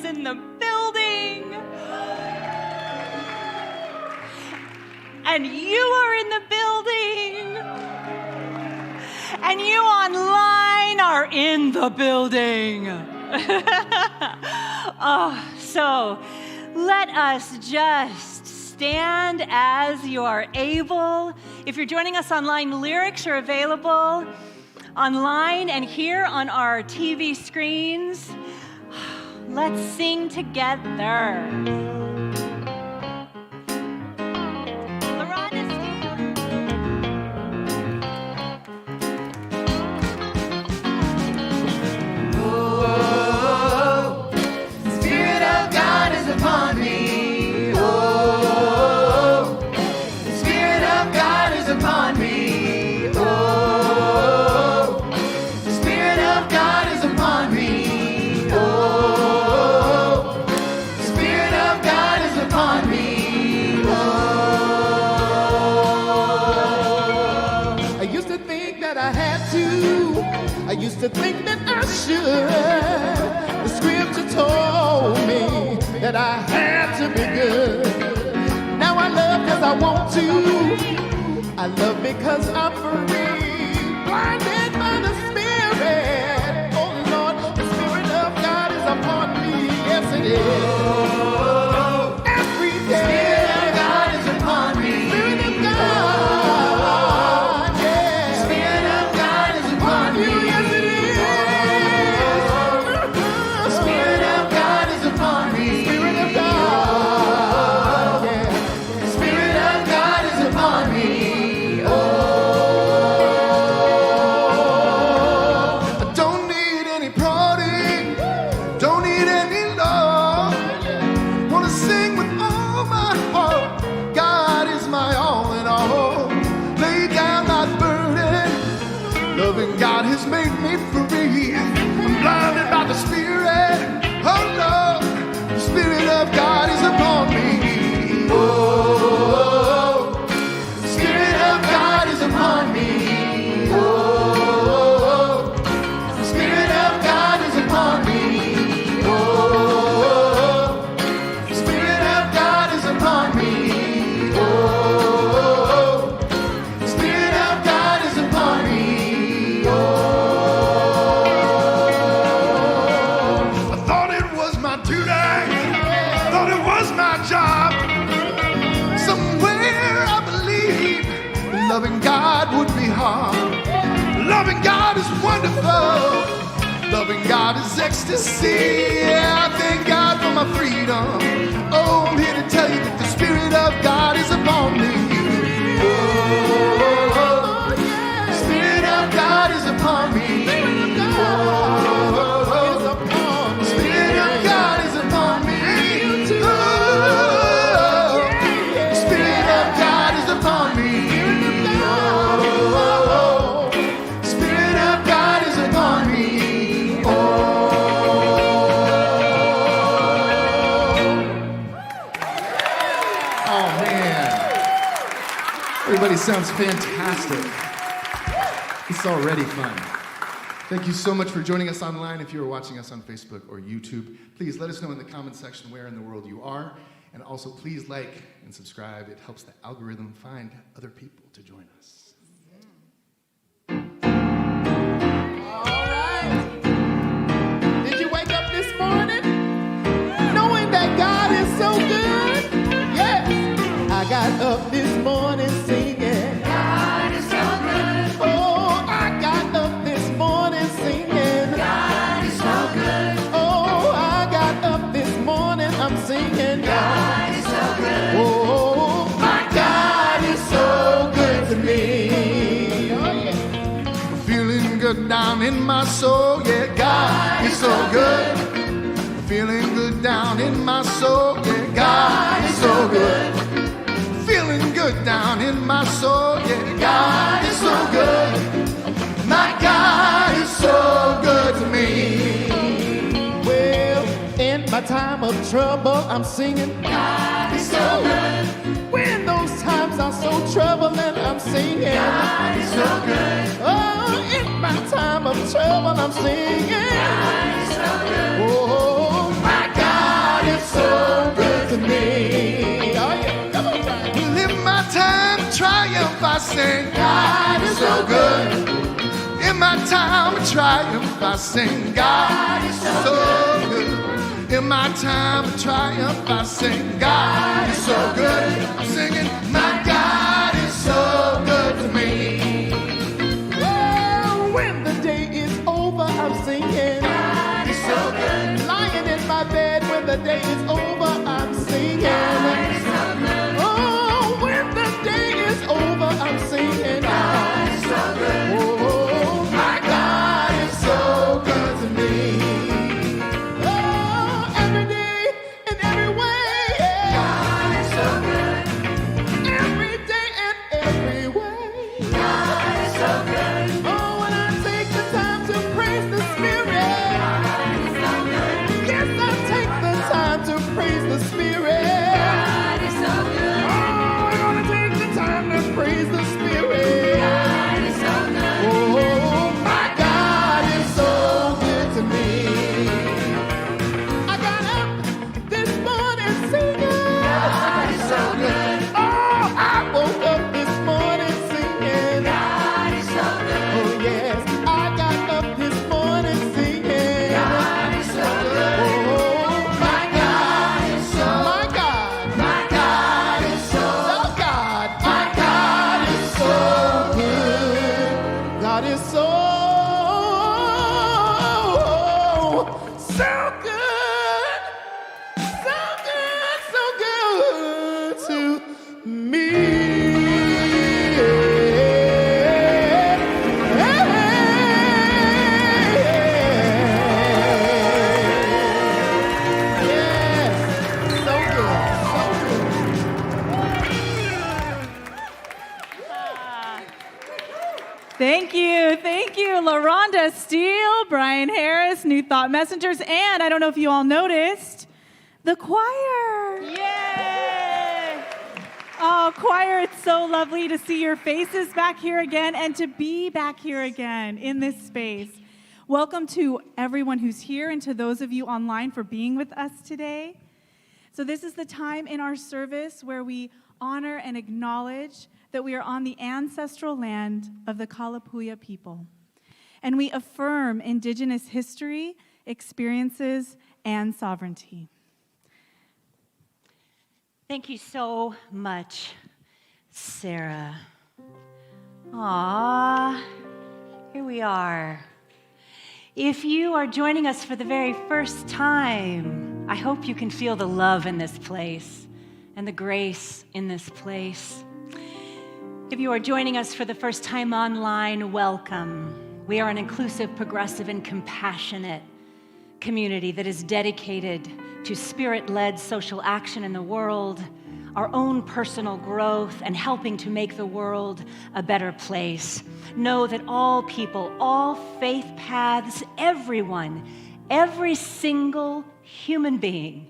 in the building. And you are in the building. And you online are in the building. So let us just stand as you are able. If you're joining us online, lyrics are available online and here on our TV screens. Let's sing together. Laronda Steele. Oh, the Spirit of God is upon me. Oh, the Spirit of God is upon me. Oh, the Spirit of God is upon me. Oh, the Spirit of God is upon me. Oh, I used to think that I had to. I used to think that I should. The scripture told me that I had to be good. Now I love because I want to. I love because I'm free. Blinded by the Spirit. Oh Lord, the Spirit of God is upon me. Yes, it is. Every day. The Spirit of God is upon me. Spirit of God. Yeah. The Spirit of God is upon you. Yes, it is. The Spirit of God is upon me. Spirit of God. Yeah. The Spirit of God is upon me. I don't need any prodding, don't need any love. Wanna sing with all my heart. God is my all in all. Lay down my burden. Loving God has made me free. I'm blinded by the Spirit. Oh Lord, the Spirit of God is upon me. Oh, the Spirit of God is upon me. Oh, the Spirit of God is upon me. Oh, the Spirit of God is upon me. Oh, the Spirit of God is upon me. Oh, I thought it was my duty. I thought it was my job. Somewhere I believe loving God would be hard. Loving God is wonderful. Loving God is ecstasy. Yeah, I thank God for my freedom. Oh, I'm here to tell you that the Spirit of God is upon me. Oh, the Spirit of God is upon me. Oh, the Spirit of God is upon me. Oh, the Spirit of God is upon me. Oh, the Spirit of God is upon me. Oh man, everybody sounds fantastic. It's already fun. Thank you so much for joining us online. If you are watching us on Facebook or YouTube, please let us know in the comment section where in the world you are. And also please like and subscribe. It helps the algorithm find other people to join us. All right. Did you wake up this morning knowing that God is so good? Yes. I got up this morning singing. God is so good. Oh, I got up this morning singing. God is so good. Oh, I got up this morning, I'm singing. God is so good. Oh, my God is so good to me. Oh, yeah. I'm feeling good down in my soul. Yeah, God is so good. I'm feeling good down in my soul. Yeah, God is so good. Feeling good down in my soul. Yeah, God is so good. My God is so good to me. Well, in my time of trouble, I'm singing. God is so good. When those times are so troubling, I'm singing. God is so good. Oh, in my time of trouble, I'm singing. God is so good. Oh, my God is so good to me. Oh yeah, come on, Brian. Well, in my time of triumph, I sing, God is so good. In my time of triumph, I sing, God is so good. In my time of triumph, I sing, God is so good. I'm singing, my God is so good to me. Well, when the day is over, I'm singing. God is so good. Lying in my bed when the day is over, I'm singing. God is so good. Oh, when the day is over, I'm singing. God is so good. Oh, my God is so good to me. Oh, every day and every way. Yeah. God is so good. Every day and every way. God is so good. Oh, when I take the time to praise the Spirit. God is so good. Yes, I take the time to praise the Spirit. God is so good. Oh, I'm gonna take the time to praise the Spirit. God is so good. Oh, my God is so good to me. I got up this morning singing. God is so good. Oh, I woke up this morning singing. God is so good. Oh, yes, I got up this morning singing. God is so good. Oh, my God is so, my God, My God is so oh God, my God is so good. God is so good, so good to me. Yes, so good. Thank you, Laronda Steele, Brian Harris, New Thought Messengers, and I don't know if you all noticed, the choir. Yay! Oh, choir, it's so lovely to see your faces back here again and to be back here again in this space. Welcome to everyone who's here and to those of you online for being with us today. So this is the time in our service where we honor and acknowledge that we are on the ancestral land of the Kalapuya people. And we affirm Indigenous history, experiences, and sovereignty. Thank you so much, Sarah. Aww, here we are. If you are joining us for the very first time, I hope you can feel the love in this place and the grace in this place. If you are joining us for the first time online, welcome. We are an inclusive, progressive, and compassionate community that is dedicated to spirit-led social action in the world, our own personal growth, and helping to make the world a better place. Know that all people, all faith paths, everyone, every single human being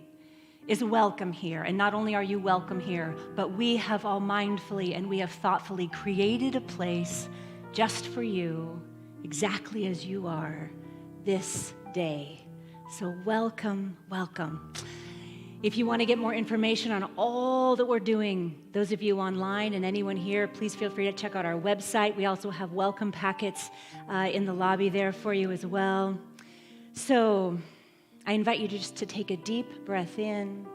is welcome here. And not only are you welcome here, but we have all mindfully and we have thoughtfully created a place just for you, exactly as you are this day. So welcome, welcome. If you want to get more information on all that we're doing, those of you online and anyone here, please feel free to check out our website. We also have welcome packets in the lobby there for you as well. So I invite you just to take a deep breath in.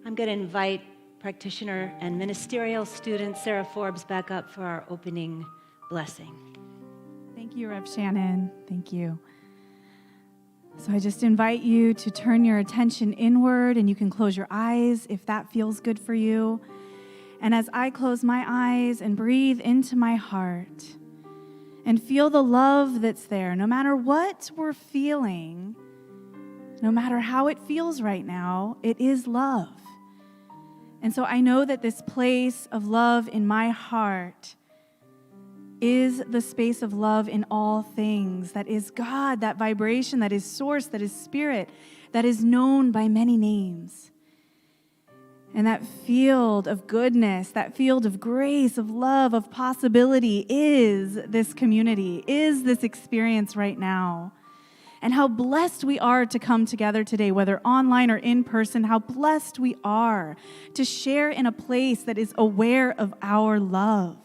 I'm going to invite practitioner and ministerial student Sarah Forbes back up for our opening blessing. Thank you, Rev Shannon. Thank you. So I just invite you to turn your attention inward, and you can close your eyes if that feels good for you. And as I close my eyes and breathe into my heart and feel the love that's there, no matter what we're feeling, no matter how it feels right now, it is love. And so I know that this place of love in my heart is the space of love in all things. That is God, that vibration, that is source, that is spirit, that is known by many names. And that field of goodness, that field of grace, of love, of possibility is this community, is this experience right now. And how blessed we are to come together today, whether online or in person, how blessed we are to share in a place that is aware of our love,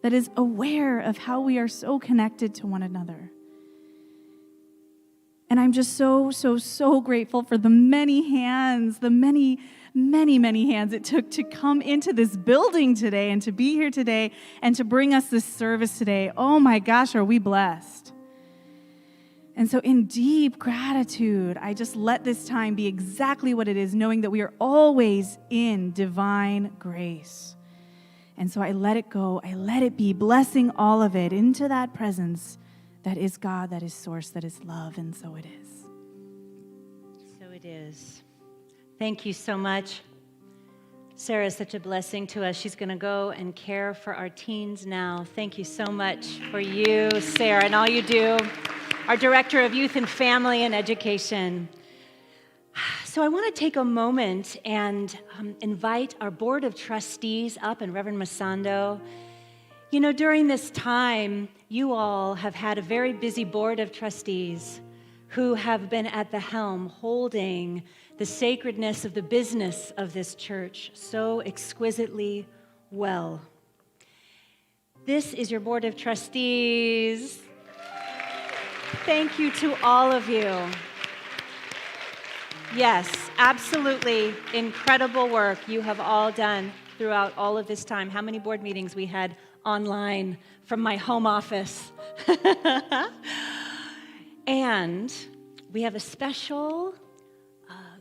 that is aware of how we are so connected to one another. And I'm just so grateful for the many hands, the many hands it took to come into this building today and to be here today and to bring us this service today. Oh my gosh, are we blessed? And so in deep gratitude, I just let this time be exactly what it is, knowing that we are always in divine grace. And so I let it go, I let it be, blessing all of it into that presence that is God, that is source, that is love, and so it is. So it is. Thank you so much. Sarah is such a blessing to us. She's going to go and care for our teens now. Thank you so much for you, Sarah, and all you do. Our Director of Youth and Family and Education. So I want to take a moment and invite our Board of Trustees up and Reverend Masando. You know, during this time, you all have had a very busy Board of Trustees who have been at the helm holding the sacredness of the business of this church so exquisitely well. This is your Board of Trustees. Thank you to all of you. Yes, absolutely incredible work you have all done throughout all of this time. How many board meetings we had online from my home office. And we have a special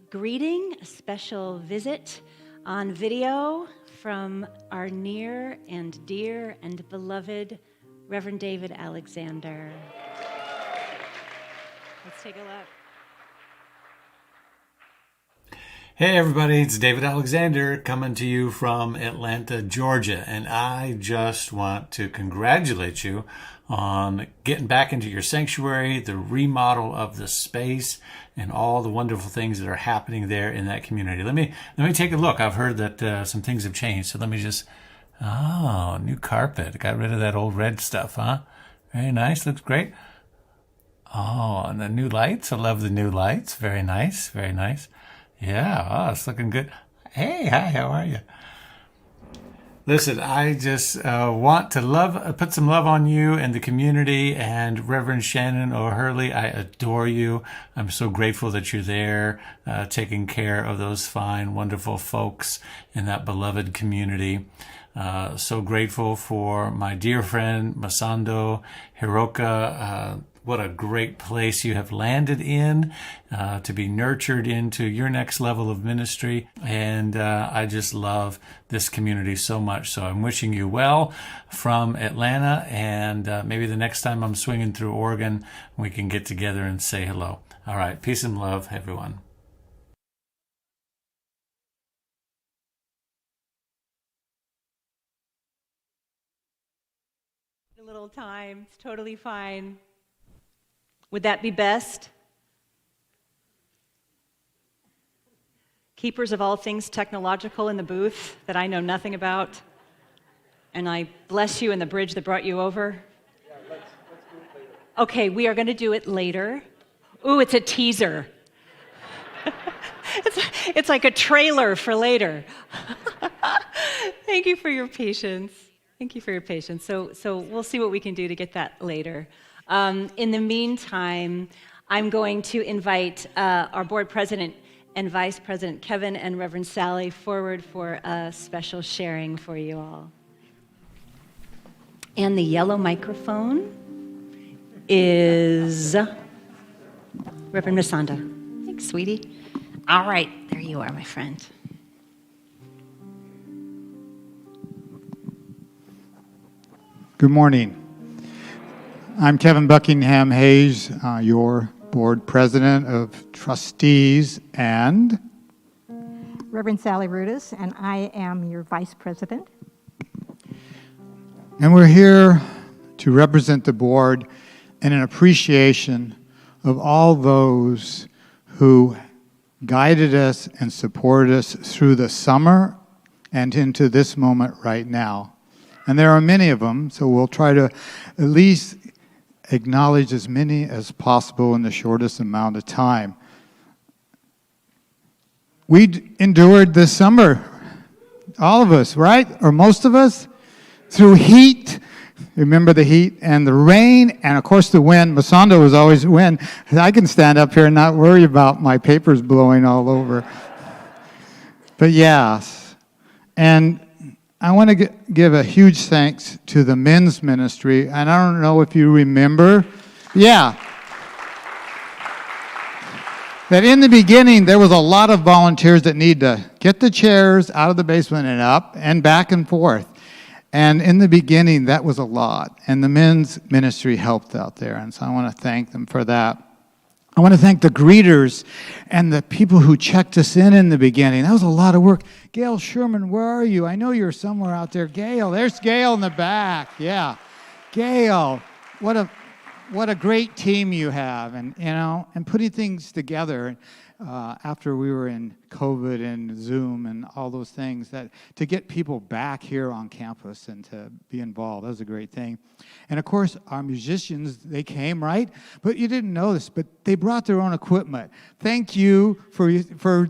greeting, a special visit on video from our near and dear and beloved Reverend David Alexander. Let's take a look. Hey everybody, it's David Alexander coming to you from Atlanta, Georgia, and I just want to congratulate you on getting back into your sanctuary, the remodel of the space, and all the wonderful things that are happening there in that community. Let me take a look. I've heard that some things have changed, so let me just... Oh, new carpet. Got rid of that old red stuff, huh? Very nice. Looks great. Oh, and the new lights. I love the new lights. Very nice. Very nice. Yeah, oh, it's looking good. Hey, hi, how are you? Listen, I just want to put some love on you and the community, and Reverend Shannon O'Hurley, I adore you. I'm so grateful that you're there, taking care of those fine, wonderful folks in that beloved community. So grateful for my dear friend, Masando Hiroka. What a great place you have landed in to be nurtured into your next level of ministry. And I just love this community so much. So I'm wishing you well from Atlanta. And maybe the next time I'm swinging through Oregon, we can get together and say hello. All right. Peace and love, everyone. A little time. It's totally fine. Would that be best? Keepers of all things technological in the booth that I know nothing about. And I bless you in the bridge that brought you over. Yeah, let's do it later. Okay, we are going to do it later. Ooh, it's a teaser. It's like a trailer for later. Thank you for your patience. Thank you for your patience. So we'll see what we can do to get that later. In the meantime, I'm going to invite our board president and vice president, Kevin and Reverend Sally, forward for a special sharing for you all. And the yellow microphone is Reverend Masando. Thanks, sweetie. All right, there you are, my friend. Good morning. I'm Kevin Buckingham Hayes, your board president of trustees, and Reverend Sally Rudis, and I am your vice president. And we're here to represent the board in an appreciation of all those who guided us and supported us through the summer and into this moment right now. And there are many of them, so we'll try to at least acknowledge as many as possible in the shortest amount of time. We endured this summer, all of us, right? Or most of us, through heat. Remember the heat and the rain and, of course, the wind. Masando was always wind. I can stand up here and not worry about my papers blowing all over. But yes, and I want to give a huge thanks to the men's ministry. And I don't know if you remember. Yeah. That in the beginning, there was a lot of volunteers that need to get the chairs out of the basement and up and back and forth. And in the beginning, that was a lot. And the men's ministry helped out there. And so I want to thank them for that. I want to thank the greeters and the people who checked us in the beginning. That was a lot of work. Gail Sherman, where are you? I know you're somewhere out there. Gail, there's Gail in the back. Yeah. Gail, what a great team you have. And, and putting things together after we were in COVID and Zoom and all those things, that to get people back here on campus and to be involved, that was a great thing. And of course, our musicians, they came, right? But you didn't know this, but they brought their own equipment. Thank you for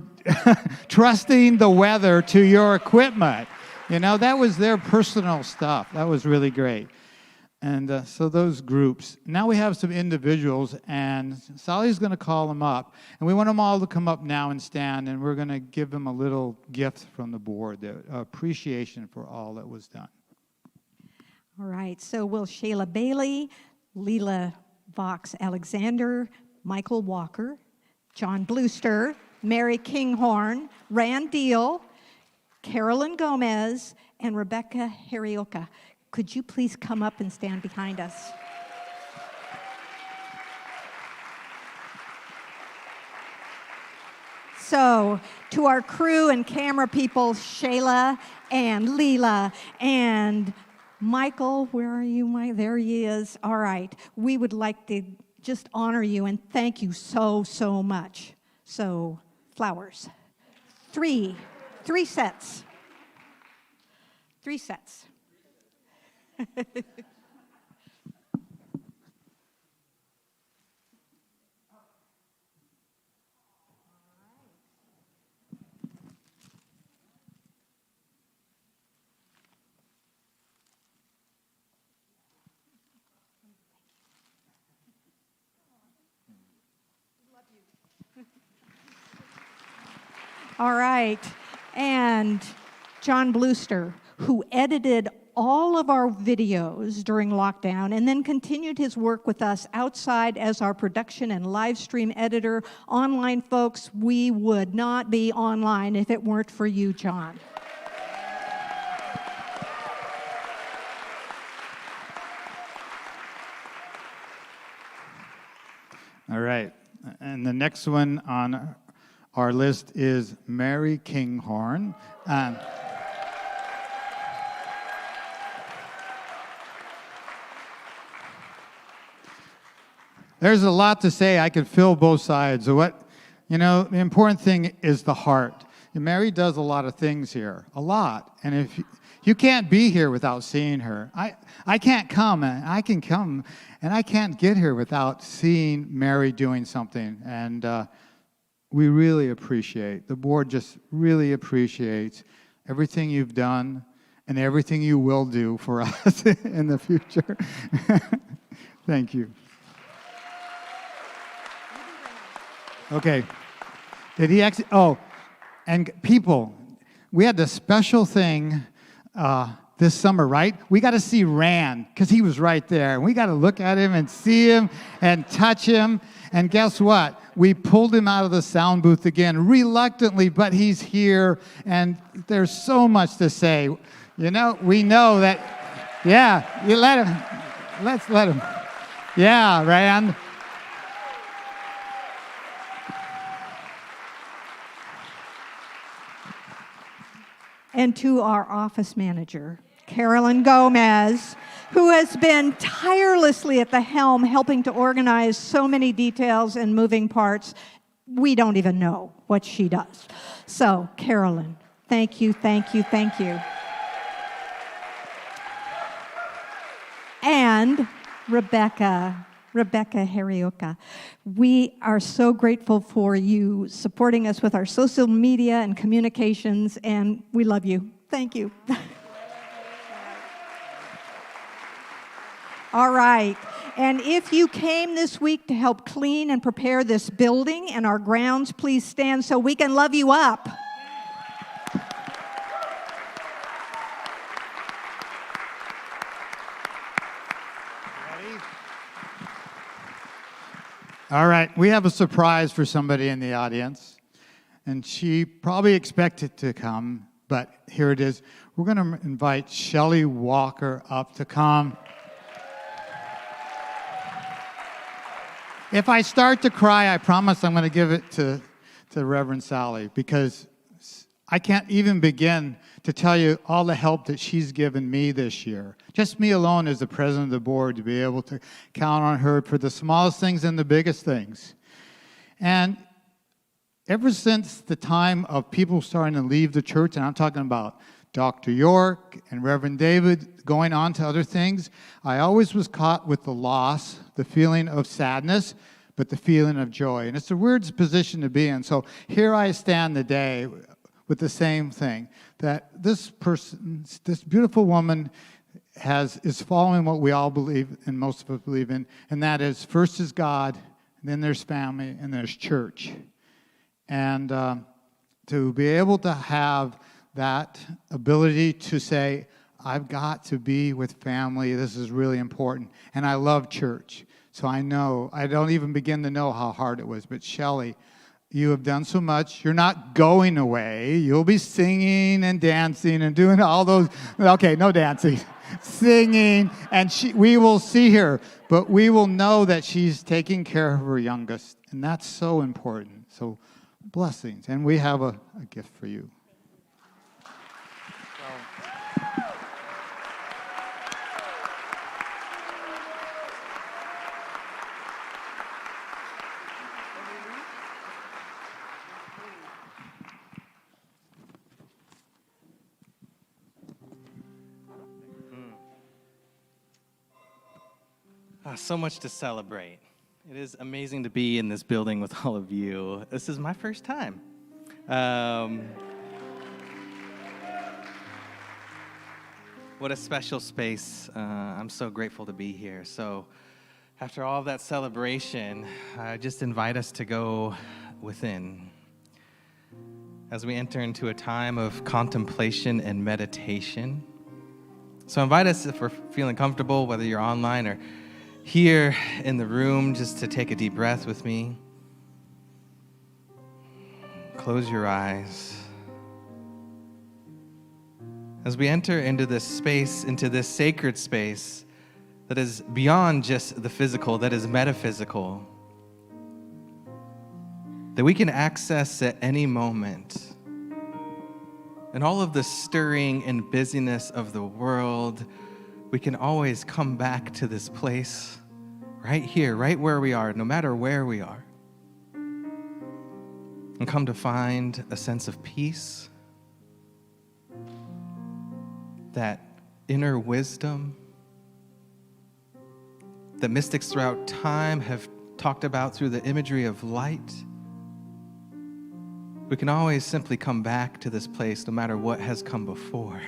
trusting the weather to your equipment. That was their personal stuff. That was really great. And so those groups. Now we have some individuals, and Sally's going to call them up. And we want them all to come up now and stand, and we're going to give them a little gift from the board, the appreciation for all that was done. All right, so will Shayla Bailey, Leela Vox-Alexander, Michael Walker, John Bluster, Mary Kinghorn, Rand Deal, Carolyn Gomez, and Rebecca Harioka. Could you please come up and stand behind us? So, to our crew and camera people, Shayla and Leela and Michael, where are you, Mike? There he is. All right. We would like to just honor you and thank you so, so much. So, flowers. Three sets. 3 sets. All right, and John Bluster, who edited all of our videos during lockdown and then continued his work with us outside as our production and live stream editor. Online folks, we would not be online if it weren't for you, John. All right. And the next one on our list is Mary Kinghorn. There's a lot to say. I could fill both sides. The important thing is the heart. And Mary does a lot of things here, a lot. And if you can't be here without seeing her. I can't come, and I can come, and I can't get here without seeing Mary doing something. And we really appreciate, the board just really appreciates everything you've done and everything you will do for us in the future. Thank you. Okay. Did he actually? Oh, and people, we had this special thing this summer, right? We got to see Rand because he was right there. And we got to look at him and see him and touch him. And guess what? We pulled him out of the sound booth again, reluctantly, but he's here. And there's so much to say. We know that, yeah, you let him. Let's let him. Yeah, Rand. And to our office manager, Carolyn Gomez, who has been tirelessly at the helm helping to organize so many details and moving parts. We don't even know what she does. So, Carolyn, thank you, thank you, thank you. And Rebecca Harioka. We are so grateful for you supporting us with our social media and communications, and we love you. Thank you. All right. And if you came this week to help clean and prepare this building and our grounds, please stand so we can love you up. All right, we have a surprise for somebody in the audience, and she probably expected to come, but here it is. We're going to invite Shelly Walker up to come. If I start to cry, I promise I'm going to give it to Reverend Sally, because I can't even begin to tell you all the help that she's given me this year. Just me alone as the president of the board, to be able to count on her for the smallest things and the biggest things. And ever since the time of people starting to leave the church, and I'm talking about Dr. York and Reverend David going on to other things, I always was caught with the loss, the feeling of sadness, but the feeling of joy. And it's a weird position to be in. So here I stand today with the same thing, that this person, this beautiful woman is following what we all believe, and most of us believe in, and that is first is God, and then there's family, and there's church. And to be able to have that ability to say, I've got to be with family, this is really important, and I love church. So I don't even begin to know how hard it was, but Shelly, you have done so much. You're not going away. You'll be singing and dancing and doing all those. Okay, no dancing. Singing. And we will see her. But we will know that she's taking care of her youngest. And that's so important. So blessings. And we have a gift for you. So much to celebrate. It is amazing to be in this building with all of you. This is my first time. What a special space. I'm so grateful to be here. So after all that celebration, I just invite us to go within as we enter into a time of contemplation and meditation. So I invite us, if we're feeling comfortable, whether you're online or here in the room, just to take a deep breath with me. Close your eyes. As we enter into this space, into this sacred space that is beyond just the physical, that is metaphysical, that we can access at any moment. And all of the stirring and busyness of the world, we can always come back to this place right here, right where we are, no matter where we are, and come to find a sense of peace, that inner wisdom that mystics throughout time have talked about through the imagery of light. We can always simply come back to this place no matter what has come before.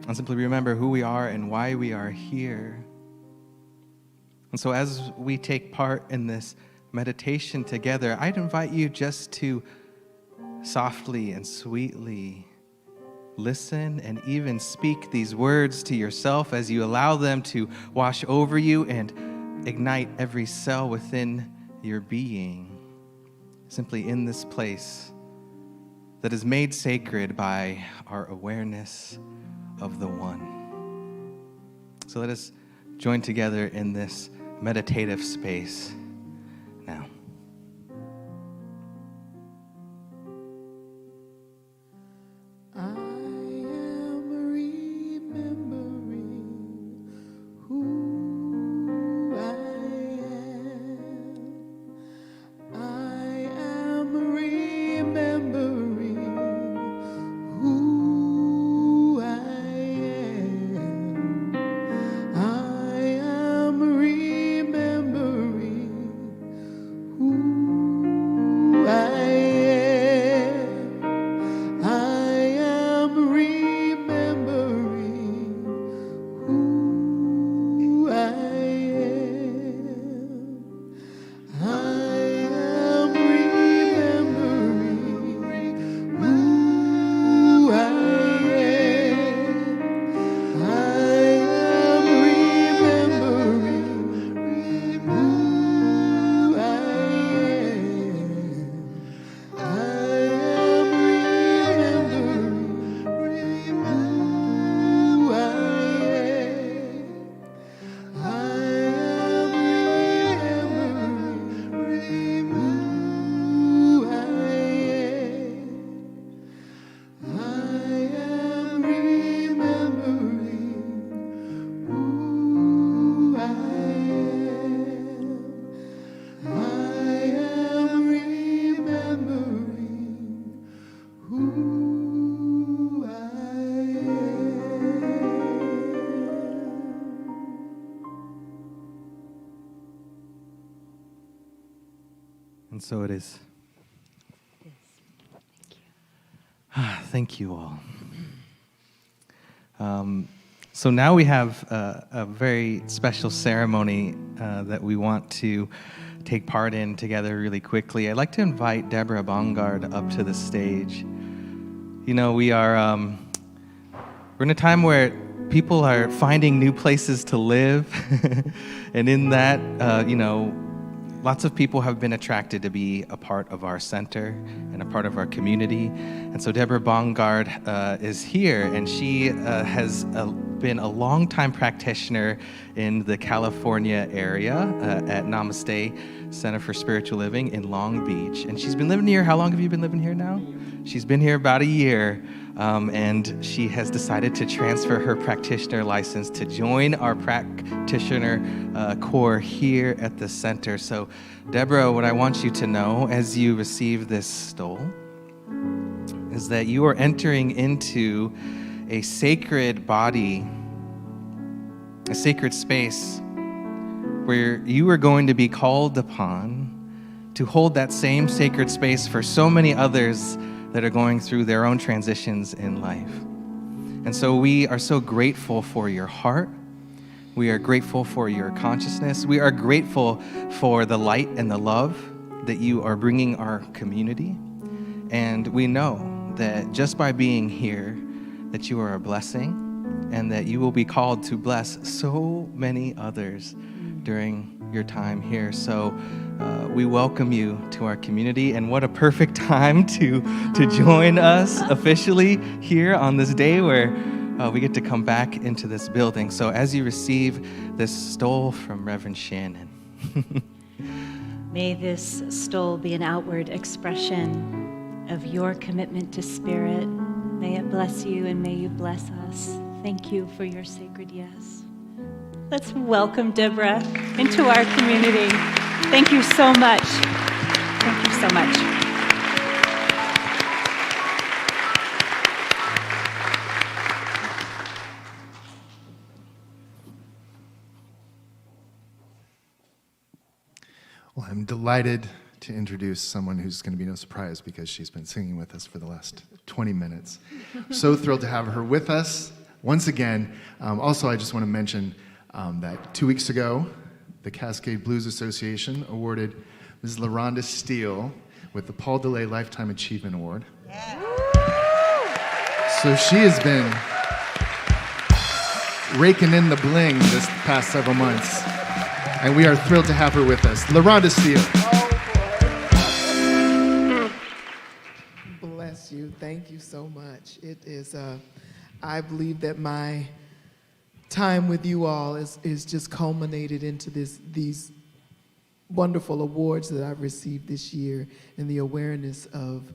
And simply remember who we are and why we are here. And so as we take part in this meditation together, I'd invite you just to softly and sweetly listen and even speak these words to yourself as you allow them to wash over you and ignite every cell within your being, simply in this place that is made sacred by our awareness of the One. So let us join together in this meditative space now. I am remembering who I am. I am remembering who I am. And so it is. Thank you all. So now we have a very special ceremony that we want to take part in together really quickly. I'd like to invite Deborah Bongard up to the stage. You know, we're in a time where people are finding new places to live. And in that, lots of people have been attracted to be a part of our center and a part of our community. And so Deborah Bongard is here, and she has been a longtime practitioner in the California area at Namaste Center for Spiritual Living in Long Beach. And she's been living here. How long have you been living here now? She's been here about a year. And she has decided to transfer her practitioner license to join our practitioner corps here at the center. So, Deborah, what I want you to know as you receive this stole is that you are entering into a sacred body, a sacred space where you are going to be called upon to hold that same sacred space for so many others that are going through their own transitions in life. And so we are so grateful for your heart. We are grateful for your consciousness. We are grateful for the light and the love that you are bringing our community. And we know that just by being here, that you are a blessing and that you will be called to bless so many others during your time here. So we welcome you to our community, and what a perfect time to join us officially here on this day where we get to come back into this building. So as you receive this stole from Reverend Shannon. May this stole be an outward expression of your commitment to spirit. May it bless you and may you bless us. Thank you for your sacred yes. Let's welcome Deborah into our community. Thank you so much. Thank you so much. Well, I'm delighted to introduce someone who's going to be no surprise because she's been singing with us for the last 20 minutes. So thrilled to have her with us once again. Also, I just want to mention that 2 weeks ago, the Cascade Blues Association awarded Ms. Laronda Steele with the Paul DeLay Lifetime Achievement Award. Yeah. So she has been raking in the bling this past several months, and we are thrilled to have her with us. Laronda Steele. Bless you. Thank you so much. It is, I believe that my time with you all is just culminated into these wonderful awards that I've received this year, and the awareness of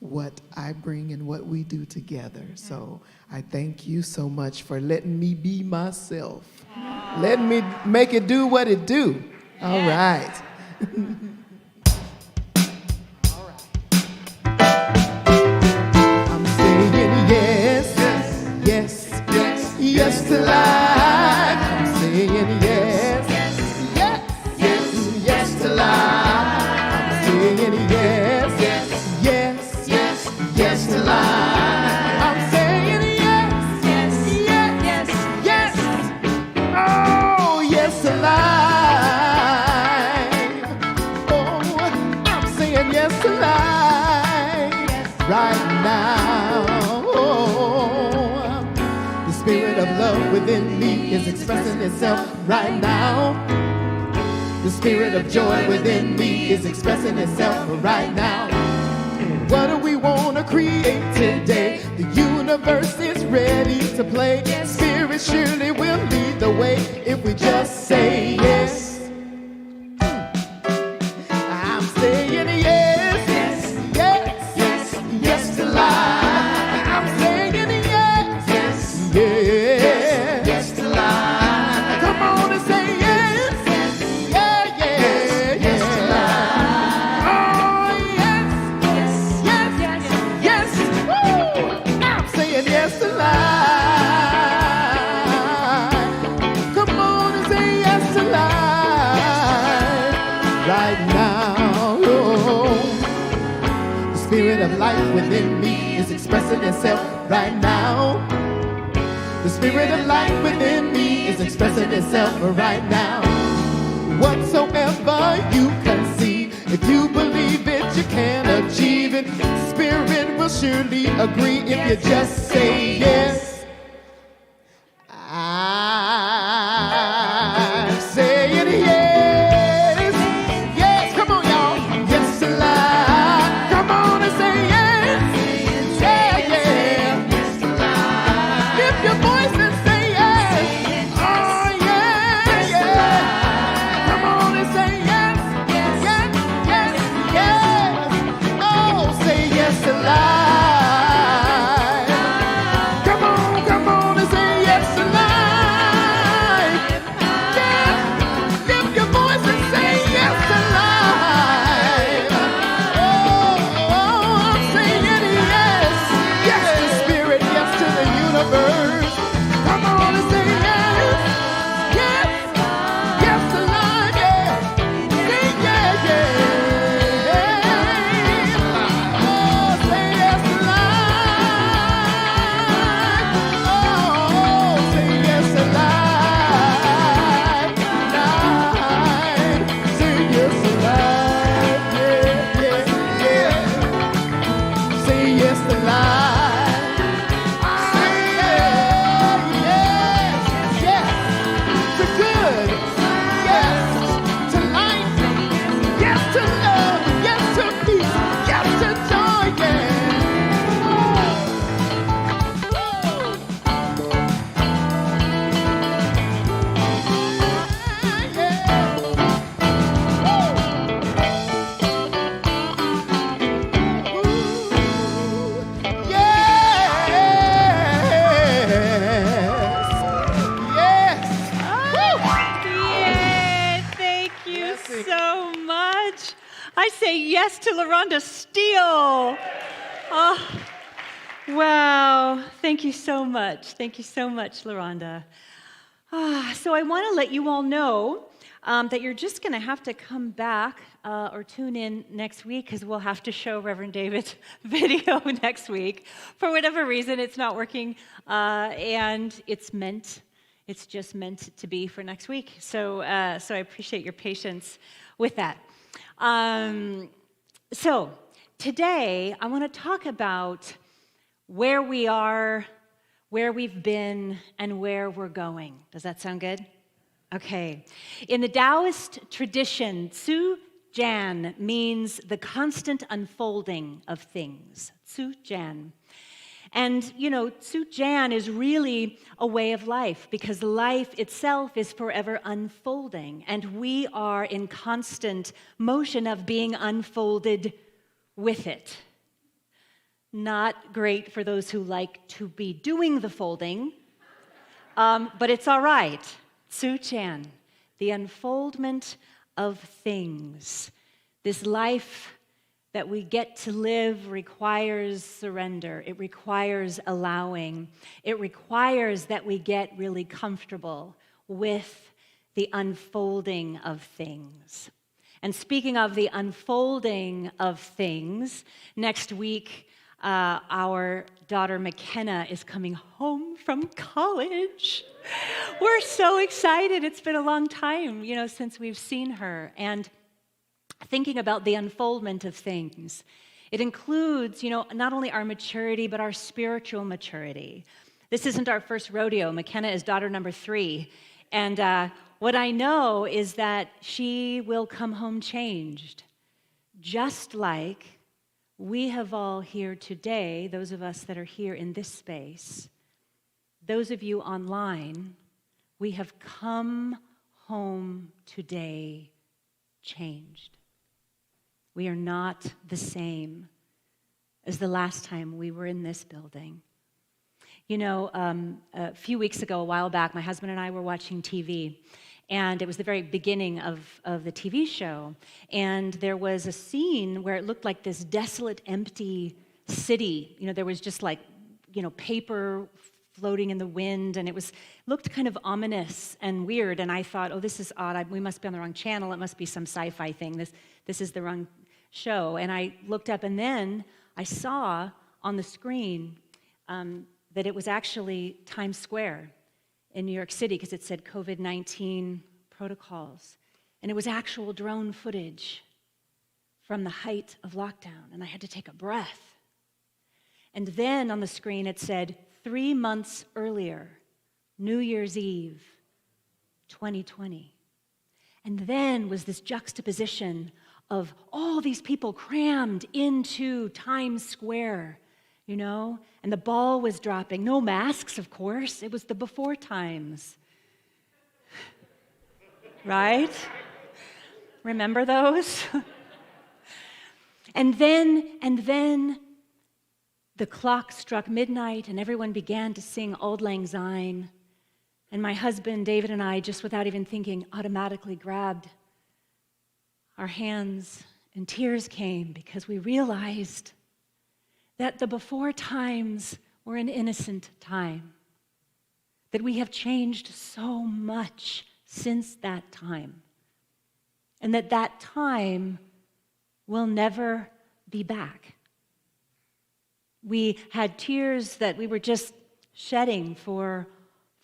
what I bring and what we do together. So I thank you so much for letting me be myself. Letting me make it do what it do. All right. I'm saying yes, yes, yes, yes to life. I'm saying yes, yes, yes, yes to life. I'm saying yes, yes, yes, yes, yes to life. I'm saying yes, yes, yes, yes, yes. Oh, yes to life. Oh, I'm saying yes to life right now. Oh, the spirit of love within me is expressing itself right now. The spirit of joy within me is expressing itself right now. What do we want to create today? The universe is ready to play. Spirit surely will lead the way if we just say yes. I'm saying yes, yes, yes, yes, yes to life. I'm saying yes, yes, yes, yes to life. Come on and say yes, yes, yeah, yeah, yes to life. Oh yes, yes, yes, yes, yes. Woo! I'm saying yes to life. Come on and within me is expressing itself right now. The spirit of life within me is expressing itself right now. Whatsoever you conceive, if you believe it, you can achieve it. Spirit will surely agree if you just say yes. I'm saying yes. Yes, come on, y'all. Yes, alive. Come on and say yes. Yeah, yeah. Lift your voice and say yes. Oh, yeah, yeah. Come on and say yes. Yes, yes, yes. Oh, say yes, alive. Come on and say yes, alive. Lift your voice and say yes alive. Oh, I'm saying yes. Yes to spirit, yes to the universe. Come on and say yes. Yes. Yes alive, yeah. Say yeah, yeah. Oh, say yes alive. Oh, say yes alive. Say yes alive. Yeah, yeah, yeah. Say yes alive. Say yes, yes. To good. Yes. To life. Yes to love. Yes to peace. Yes to joy. Yeah. Yay, thank you so much. I say yes to Laronda Steele. Oh, wow. Thank you so much. Thank you so much, Laronda. So I want to let you all know that you're just going to have to come back or tune in next week because we'll have to show Reverend David's video next week. For whatever reason, it's not working, and it's just meant to be for next week. So I appreciate your patience with that. So today, I want to talk about where we are, where we've been, and where we're going. Does that sound good? Okay. In the Taoist tradition, Tzu Jan means the constant unfolding of things. Tzu Jan. And, you know, Tzu Jan is really a way of life because life itself is forever unfolding. And we are in constant motion of being unfolded with it. Not great for those who like to be doing the folding, but it's all right. Tzu Jan, the unfoldment of things. This life that we get to live requires surrender. It requires allowing. It requires that we get really comfortable with the unfolding of things. And speaking of the unfolding of things, next week, our daughter McKenna is coming home from college. We're so excited. It's been a long time, you know, since we've seen her. And thinking about the unfoldment of things, it includes, you know, not only our maturity, but our spiritual maturity. This isn't our first rodeo. McKenna is daughter number 3. And what I know is that she will come home changed, just like we have all here today, those of us that are here in this space, those of you online, we have come home today changed. We are not the same as the last time we were in this building. You know, a few weeks ago, a while back, my husband and I were watching TV, and it was the very beginning of the TV show, and there was a scene where it looked like this desolate, empty city. You know, there was just like, you know, paper floating in the wind, and it looked kind of ominous and weird, and I thought, oh, this is odd. We must be on the wrong channel. It must be some sci-fi thing. This is the wrong show. And I looked up, and then I saw on the screen that it was actually Times Square in New York City because it said COVID-19 protocols. And it was actual drone footage from the height of lockdown. And I had to take a breath. And then on the screen it said 3 months earlier, New Year's Eve, 2020. And then was this juxtaposition of all these people crammed into Times Square, you know, and the ball was dropping. No masks, of course. It was the before times. Right? Remember those? And then the clock struck midnight and everyone began to sing Auld Lang Syne. And my husband, David, and I, just without even thinking, automatically grabbed our hands, and tears came because we realized that the before times were an innocent time, that we have changed so much since that time, and that time will never be back. We had tears that we were just shedding for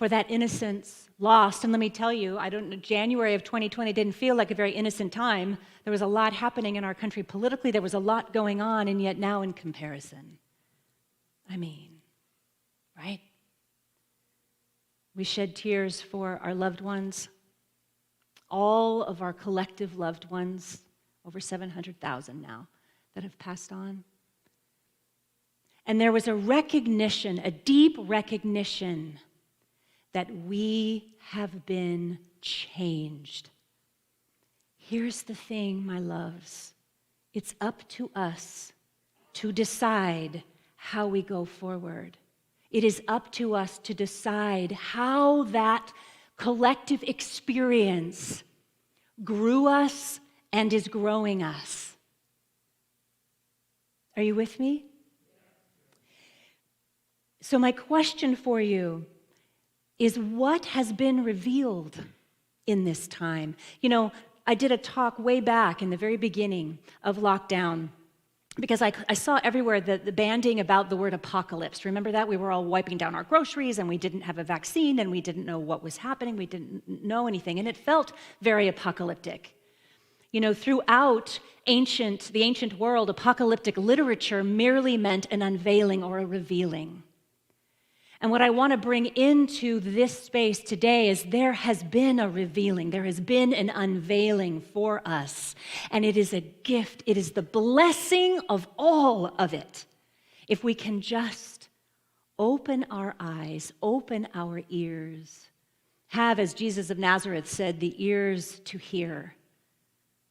that innocence lost. And let me tell you, January of 2020 didn't feel like a very innocent time. There was a lot happening in our country politically. There was a lot going on, and yet now in comparison, right? We shed tears for our loved ones, all of our collective loved ones, over 700,000 now that have passed on. And there was a recognition, a deep recognition that we have been changed. Here's the thing, my loves. It's up to us to decide how we go forward. It is up to us to decide how that collective experience grew us and is growing us. Are you with me? So my question for you is, what has been revealed in this time? You know, I did a talk way back in the very beginning of lockdown because I saw everywhere the banding about the word apocalypse. Remember that? We were all wiping down our groceries and we didn't have a vaccine and we didn't know what was happening. We didn't know anything, and it felt very apocalyptic. You know, throughout the ancient world, apocalyptic literature merely meant an unveiling or a revealing. And what I want to bring into this space today is there has been a revealing, there has been an unveiling for us. And it is a gift, it is the blessing of all of it. If we can just open our eyes, open our ears, have, as Jesus of Nazareth said, the ears to hear.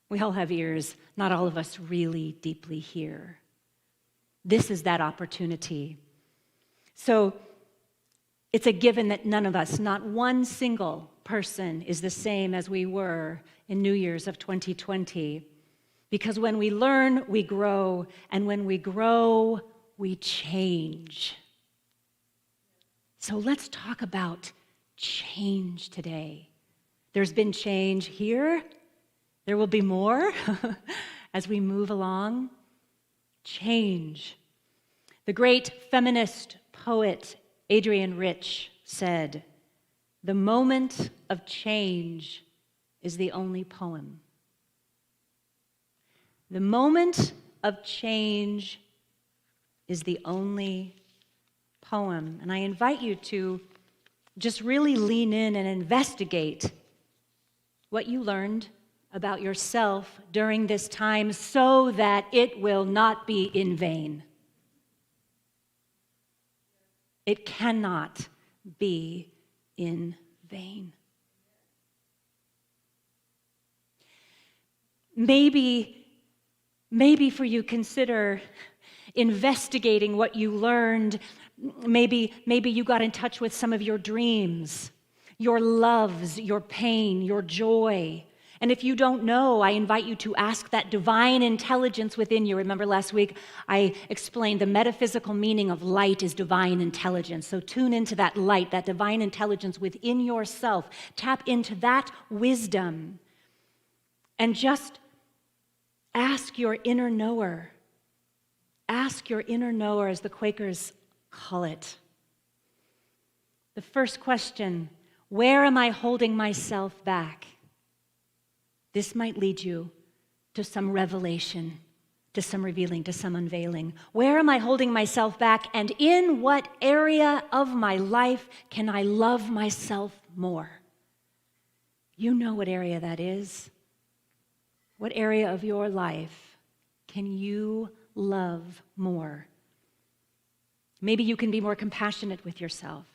We all have ears, not all of us really deeply hear. This is that opportunity. So, it's a given that none of us, not one single person, is the same as we were in New Year's of 2020. Because when we learn, we grow, and when we grow, we change. So let's talk about change today. There's been change here. There will be more as we move along. Change. The great feminist poet Adrienne Rich said, "The moment of change is the only poem." The moment of change is the only poem. And I invite you to just really lean in and investigate what you learned about yourself during this time so that it will not be in vain. It cannot be in vain. Maybe for you, consider investigating what you learned. Maybe you got in touch with some of your dreams, your loves, your pain, your joy. And if you don't know, I invite you to ask that divine intelligence within you. Remember last week I explained the metaphysical meaning of light is divine intelligence. So tune into that light, that divine intelligence within yourself. Tap into that wisdom and just ask your inner knower. ask your inner knower, as the Quakers call it. The first question, where am I holding myself back? This might lead you to some revelation, to some revealing, to some unveiling. Where am I holding myself back, and in what area of my life can I love myself more? You know what area that is. What area of your life can you love more? Maybe you can be more compassionate with yourself.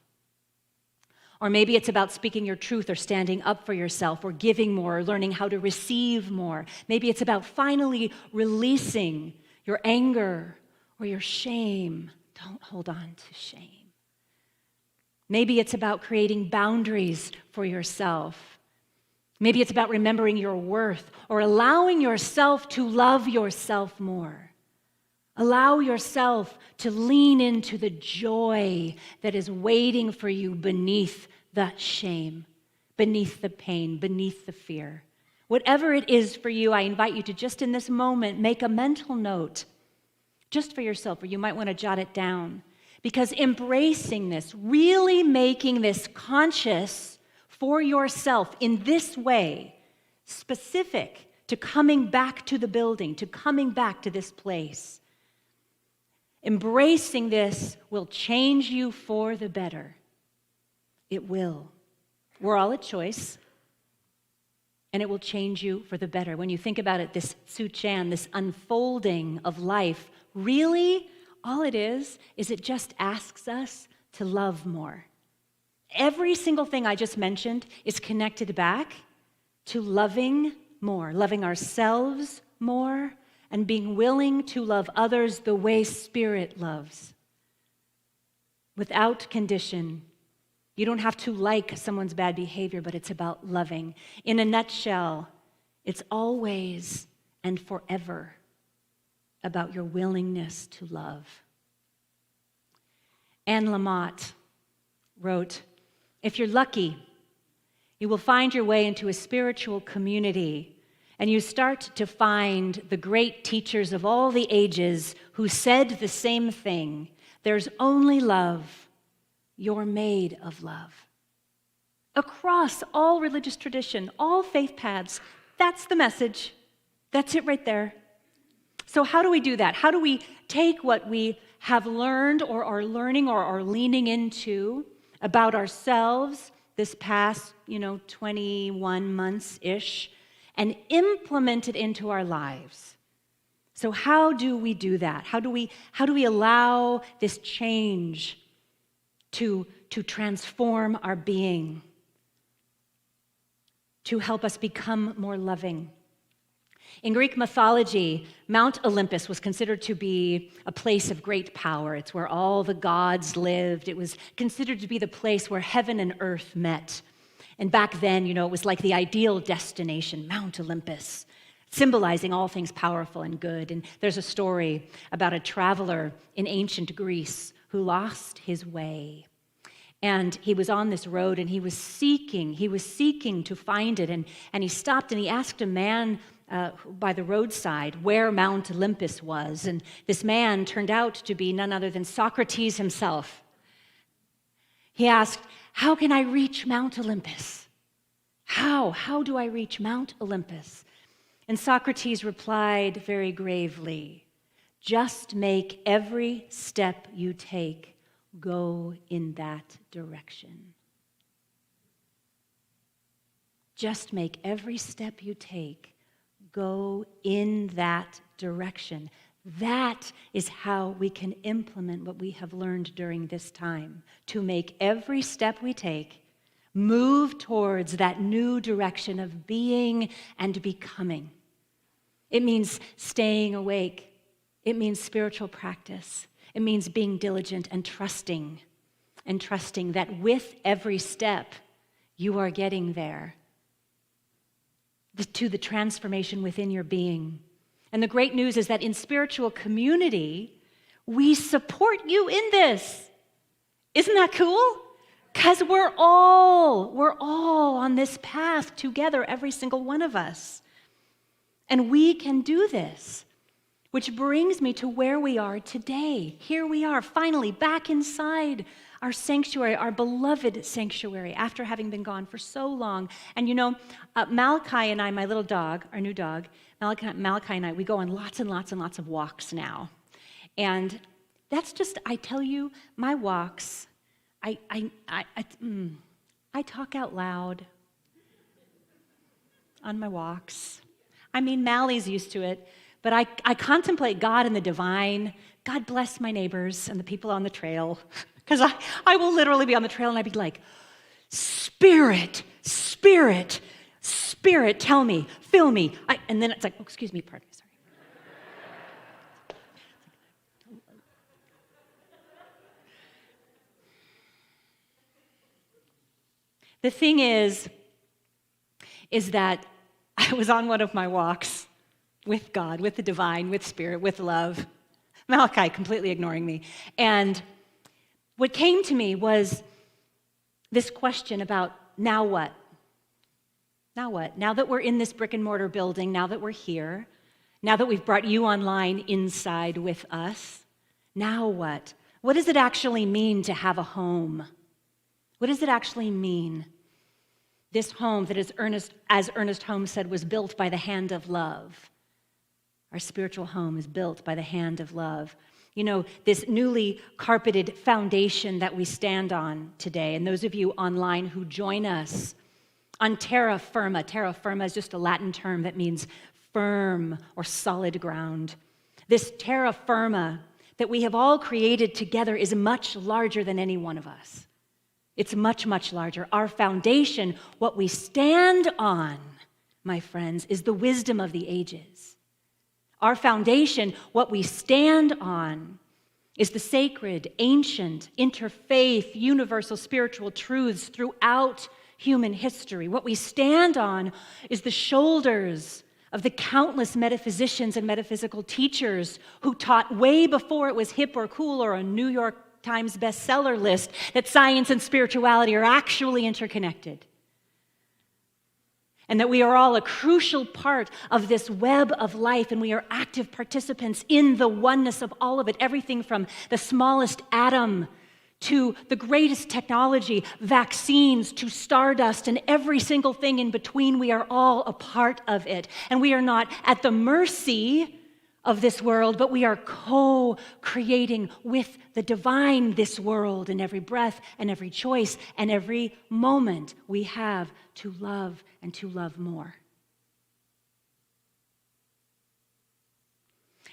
Or maybe it's about speaking your truth or standing up for yourself or giving more or learning how to receive more. Maybe it's about finally releasing your anger or your shame. Don't hold on to shame. Maybe it's about creating boundaries for yourself. Maybe it's about remembering your worth or allowing yourself to love yourself more. Allow yourself to lean into the joy that is waiting for you beneath the shame, beneath the pain, beneath the fear. Whatever it is for you, I invite you to just in this moment make a mental note just for yourself, or you might want to jot it down. Because embracing this, really making this conscious for yourself in this way, specific to coming back to the building, to coming back to this place, embracing this will change you for the better. It will. We're all at choice, and it will change you for the better. When you think about it, this Tzu-chan, this unfolding of life, really, all it is it just asks us to love more. Every single thing I just mentioned is connected back to loving more, loving ourselves more, and being willing to love others the way Spirit loves. Without condition. You don't have to like someone's bad behavior, but it's about loving. In a nutshell, it's always and forever about your willingness to love. Anne Lamott wrote, "If you're lucky, you will find your way into a spiritual community, and you start to find the great teachers of all the ages who said the same thing. There's only love. You're made of love." Across all religious tradition, all faith paths, that's the message. That's it right there. So how do we do that? How do we take what we have learned or are learning or are leaning into about ourselves this past, 21 months-ish, and implement it into our lives? So how do we do that? How do we allow this change to transform our being, to help us become more loving? In Greek mythology, Mount Olympus was considered to be a place of great power. It's where all the gods lived. It was considered to be the place where heaven and earth met. And back then, it was like the ideal destination, Mount Olympus, symbolizing all things powerful and good. And there's a story about a traveler in ancient Greece who lost his way. And he was on this road, and he was seeking to find it. And he stopped, and he asked a man by the roadside where Mount Olympus was. And this man turned out to be none other than Socrates himself. He asked, "How can I reach Mount Olympus? How do I reach Mount Olympus?" And Socrates replied very gravely, "Just make every step you take go in that direction." Just make every step you take go in that direction. That is how we can implement what we have learned during this time, to make every step we take move towards that new direction of being and becoming. It means staying awake. It means spiritual practice. It means being diligent and trusting that with every step you are getting there, to the transformation within your being. And the great news is that in spiritual community, we support you in this. Isn't that cool? Because we're all on this path together, every single one of us. And we can do this. Which brings me to where we are today. Here we are, finally, back inside our sanctuary, our beloved sanctuary, after having been gone for so long. And you know, Malachi and I, my little dog, our new dog, Malachi and I, we go on lots and lots and lots of walks now. And that's just, I tell you, my walks, I talk out loud on my walks. I mean, Mally's used to it. But I contemplate God and the divine. God bless my neighbors and the people on the trail. Because I will literally be on the trail and I'd be like, Spirit, Spirit, Spirit, tell me, fill me. And then it's like, oh, excuse me, pardon me, sorry. The thing is that I was on one of my walks with God, with the divine, with spirit, with love. Malachi completely ignoring me. And what came to me was this question about, now what? Now what? Now that we're in this brick and mortar building, now that we're here, now that we've brought you online inside with us, now what? What does it actually mean to have a home? What does it actually mean? This home that, as Ernest Holmes said, was built by the hand of love. Our spiritual home is built by the hand of love. You know, this newly carpeted foundation that we stand on today, and those of you online who join us on terra firma is just a Latin term that means firm or solid ground. This terra firma that we have all created together is much larger than any one of us. It's much, much larger. Our foundation, what we stand on, my friends, is the wisdom of the ages. Our foundation, what we stand on, is the sacred, ancient, interfaith, universal spiritual truths throughout human history. What we stand on is the shoulders of the countless metaphysicians and metaphysical teachers who taught way before it was hip or cool or a New York Times bestseller list that science and spirituality are actually interconnected. And that we are all a crucial part of this web of life, and we are active participants in the oneness of all of it, everything from the smallest atom to the greatest technology, vaccines to stardust, and every single thing in between. We are all a part of it. And we are not at the mercy of this world, but we are co-creating with the divine this world in every breath and every choice and every moment we have to love and to love more.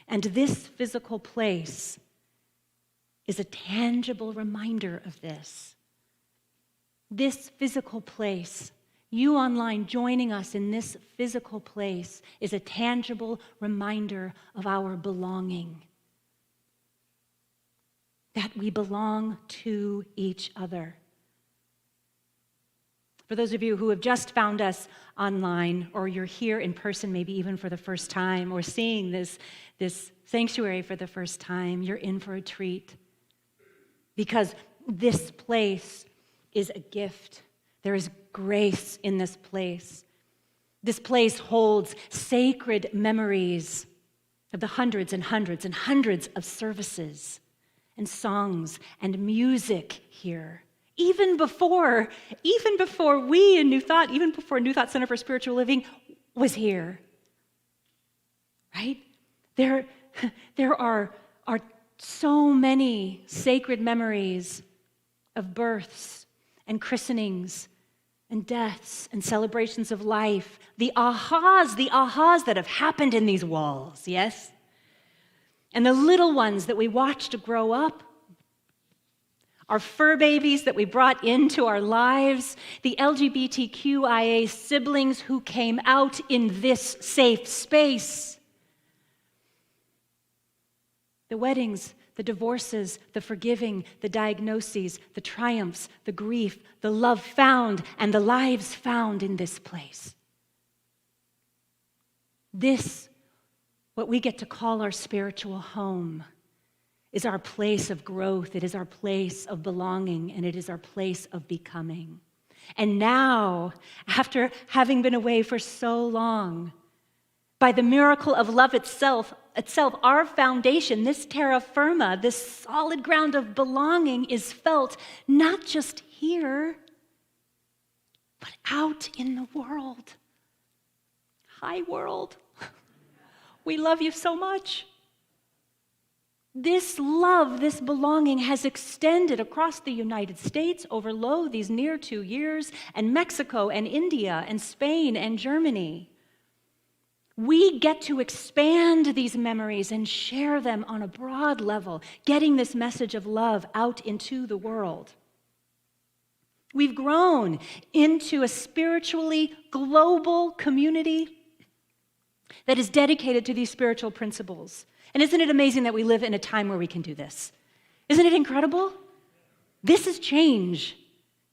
And this physical place is a tangible reminder of this. This physical place, you online joining us in this physical place, is a tangible reminder of our belonging. That we belong to each other. For those of you who have just found us online, or you're here in person maybe even for the first time, or seeing this sanctuary for the first time, you're in for a treat. Because this place is a gift. There is grace in this place. This place holds sacred memories of the hundreds and hundreds and hundreds of services and songs and music here. Even before we in New Thought, even before New Thought Center for Spiritual Living was here, right? There are so many sacred memories of births and christenings and deaths and celebrations of life. The ahas that have happened in these walls, yes? And the little ones that we watched grow up, our fur babies that we brought into our lives, the LGBTQIA siblings who came out in this safe space, the weddings, the divorces, the forgiving, the diagnoses, the triumphs, the grief, the love found, and the lives found in this place. This, what we get to call our spiritual home, is our place of growth. It is our place of belonging, and it is our place of becoming. And now, after having been away for so long, by the miracle of love itself, itself, our foundation, this terra firma, this solid ground of belonging is felt not just here, but out in the world. Hi, world. We love you so much. This love, this belonging has extended across the United States over these near 2 years, and Mexico and India and Spain and Germany. We get to expand these memories and share them on a broad level, getting this message of love out into the world. We've grown into a spiritually global community that is dedicated to these spiritual principles. And isn't it amazing that we live in a time where we can do this? Isn't it incredible? This is change.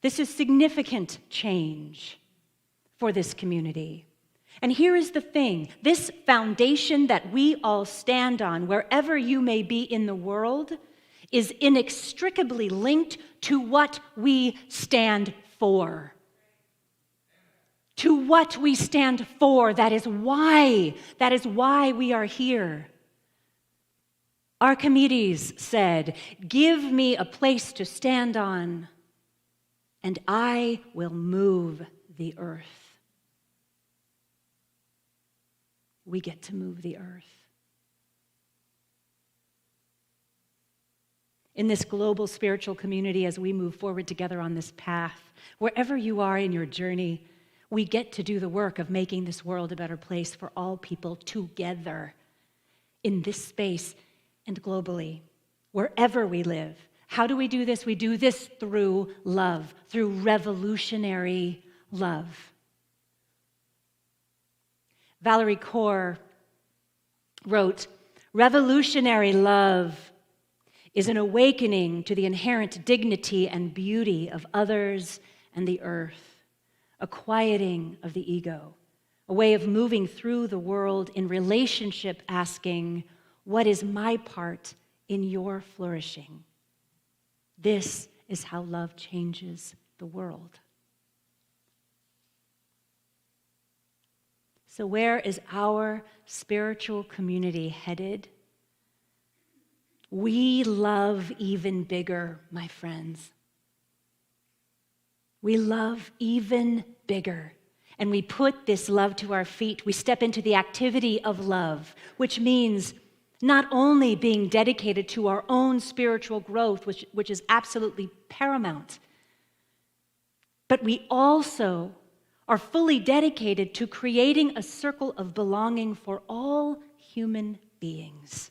This is significant change for this community. And here is the thing. This foundation that we all stand on, wherever you may be in the world, is inextricably linked to what we stand for. To what we stand for. That is why we are here. Archimedes said, "Give me a place to stand on, and I will move the earth." We get to move the earth. In this global spiritual community, as we move forward together on this path, wherever you are in your journey, we get to do the work of making this world a better place for all people together in this space and globally, wherever we live. How do we do this? We do this through love, through revolutionary love. Valerie Kaur wrote, "Revolutionary love is an awakening to the inherent dignity and beauty of others and the earth, a quieting of the ego, a way of moving through the world in relationship, asking, what is my part in your flourishing? This is how love changes the world." So where is our spiritual community headed? We love even bigger, my friends. We love even bigger. And we put this love to our feet. We step into the activity of love, which means not only being dedicated to our own spiritual growth, which is absolutely paramount, but we also are fully dedicated to creating a circle of belonging for all human beings.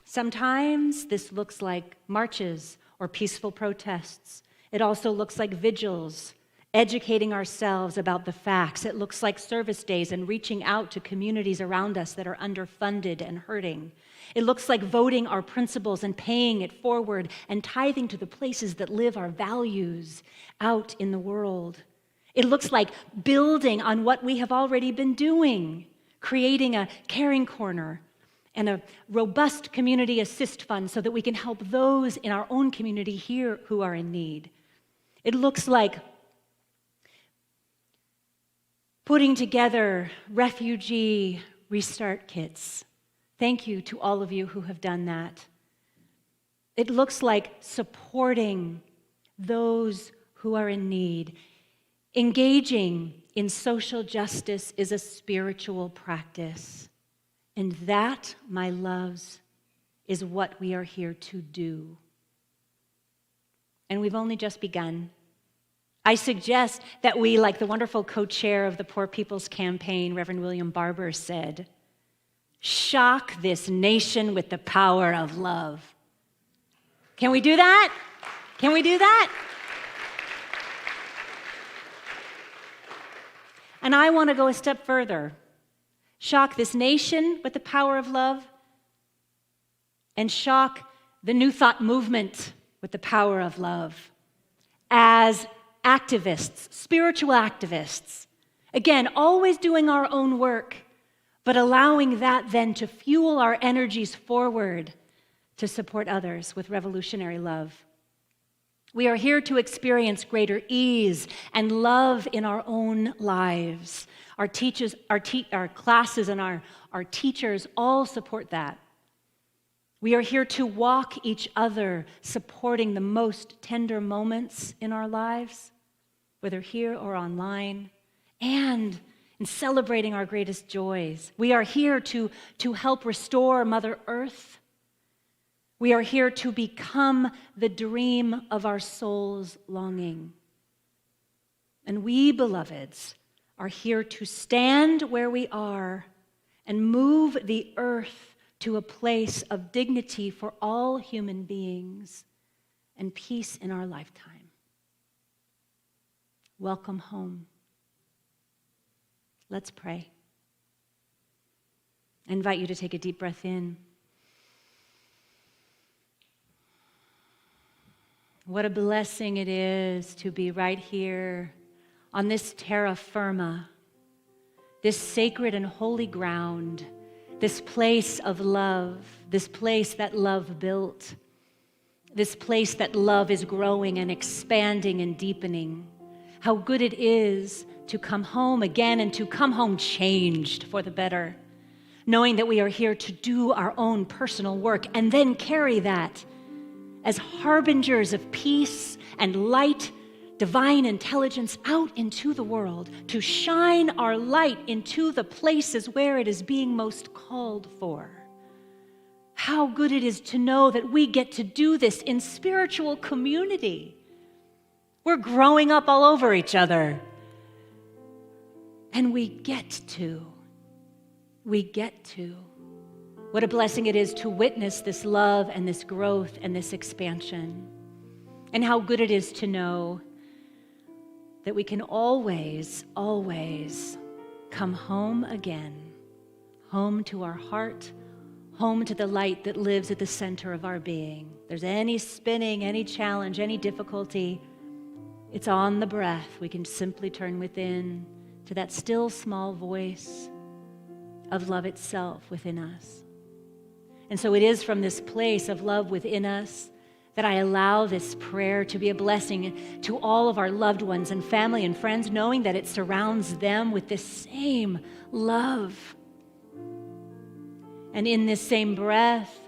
Sometimes this looks like marches or peaceful protests. It also looks like vigils, educating ourselves about the facts. It looks like service days and reaching out to communities around us that are underfunded and hurting. It looks like voting our principles and paying it forward and tithing to the places that live our values out in the world. It looks like building on what we have already been doing, creating a caring corner and a robust community assist fund so that we can help those in our own community here who are in need. It looks like putting together refugee restart kits. Thank you to all of you who have done that. It looks like supporting those who are in need. Engaging in social justice is a spiritual practice. And that, my loves, is what we are here to do. And we've only just begun. I suggest that we, like the wonderful co-chair of the Poor People's Campaign, Reverend William Barber, said, shock this nation with the power of love. Can we do that? Can we do that? And I want to go a step further. Shock this nation with the power of love, and shock the New Thought movement with the power of love. As activists, spiritual activists, again, always doing our own work, but allowing that then to fuel our energies forward to support others with revolutionary love. We are here to experience greater ease and love in our own lives. Our teachers, our classes, and our teachers all support that. We are here to walk each other, supporting the most tender moments in our lives, whether here or online, and in celebrating our greatest joys. We are here to help restore Mother Earth. We are here to become the dream of our soul's longing. And we, beloveds, are here to stand where we are and move the earth to a place of dignity for all human beings and peace in our lifetime. Welcome home. Let's pray. I invite you to take a deep breath in. What a blessing it is to be right here on this terra firma, this sacred and holy ground, this place of love, this place that love built, this place that love is growing and expanding and deepening. How good it is to come home again and to come home changed for the better, knowing that we are here to do our own personal work and then carry that as harbingers of peace and light, divine intelligence out into the world, to shine our light into the places where it is being most called for. How good it is to know that we get to do this in spiritual community. We're growing up all over each other. And we get to. What a blessing it is to witness this love and this growth and this expansion. And how good it is to know that we can always, always come home again, home to our heart, home to the light that lives at the center of our being. There's any spinning, any challenge, any difficulty, it's on the breath. We can simply turn within to that still small voice of love itself within us. And so it is from this place of love within us that I allow this prayer to be a blessing to all of our loved ones and family and friends, knowing that it surrounds them with this same love. And in this same breath,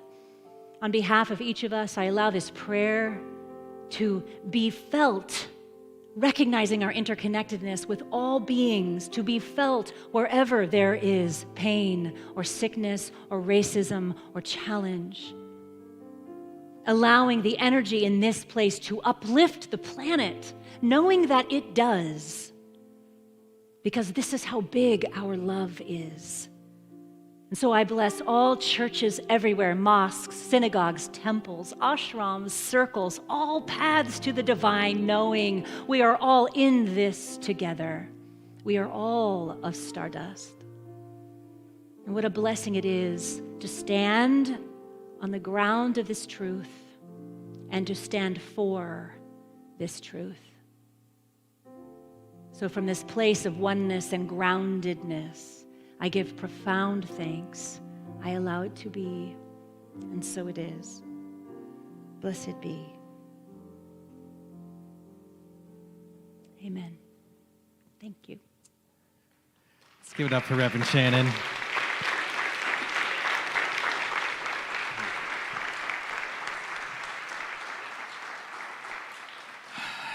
on behalf of each of us, I allow this prayer to be felt, recognizing our interconnectedness with all beings, to be felt wherever there is pain or sickness or racism or challenge. Allowing the energy in this place to uplift the planet, knowing that it does, because this is how big our love is. And so I bless all churches everywhere, mosques, synagogues, temples, ashrams, circles, all paths to the divine, knowing we are all in this together. We are all of stardust. And what a blessing it is to stand on the ground of this truth and to stand for this truth. So from this place of oneness and groundedness, I give profound thanks. I allow it to be, and so it is. Blessed be. Amen. Thank you. Let's give it up for Reverend Shannon.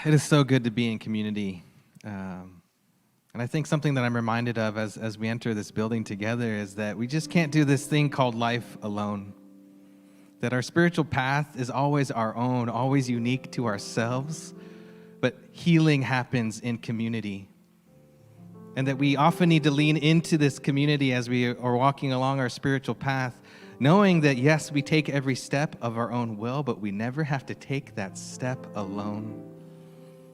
It is so good to be in community. And I think something that I'm reminded of as we enter this building together is that we just can't do this thing called life alone. That our spiritual path is always our own, always unique to ourselves, but healing happens in community. And that we often need to lean into this community as we are walking along our spiritual path, knowing that yes, we take every step of our own will, but we never have to take that step alone.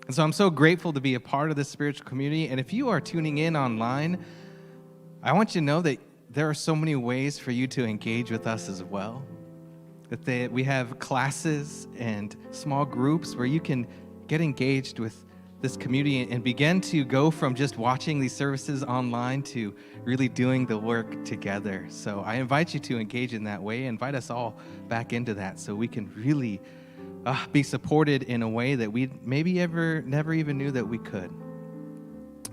And so I'm so grateful to be a part of this spiritual community. And if you are tuning in online, I want you to know that there are so many ways for you to engage with us as well. That we have classes and small groups where you can get engaged with this community and begin to go from just watching these services online to really doing the work together. So I invite you to engage in that way. Invite us all back into that so we can really be supported in a way that we maybe never even knew that we could.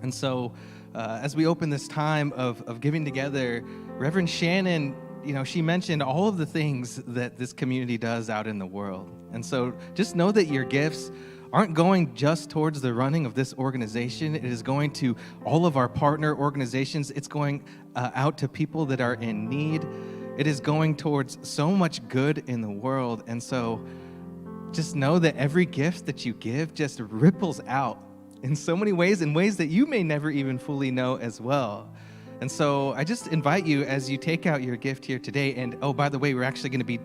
And so as we open this time of giving together, Reverend Shannon, she mentioned all of the things that this community does out in the world. And so just know that your gifts aren't going just towards the running of this organization. It is going to all of our partner organizations. It's going out to people that are in need. It is going towards so much good in the world. And so just know that every gift that you give just ripples out in so many ways, in ways that you may never even fully know as well. And so I just invite you as you take out your gift here today, and oh, by the way, we're actually going to be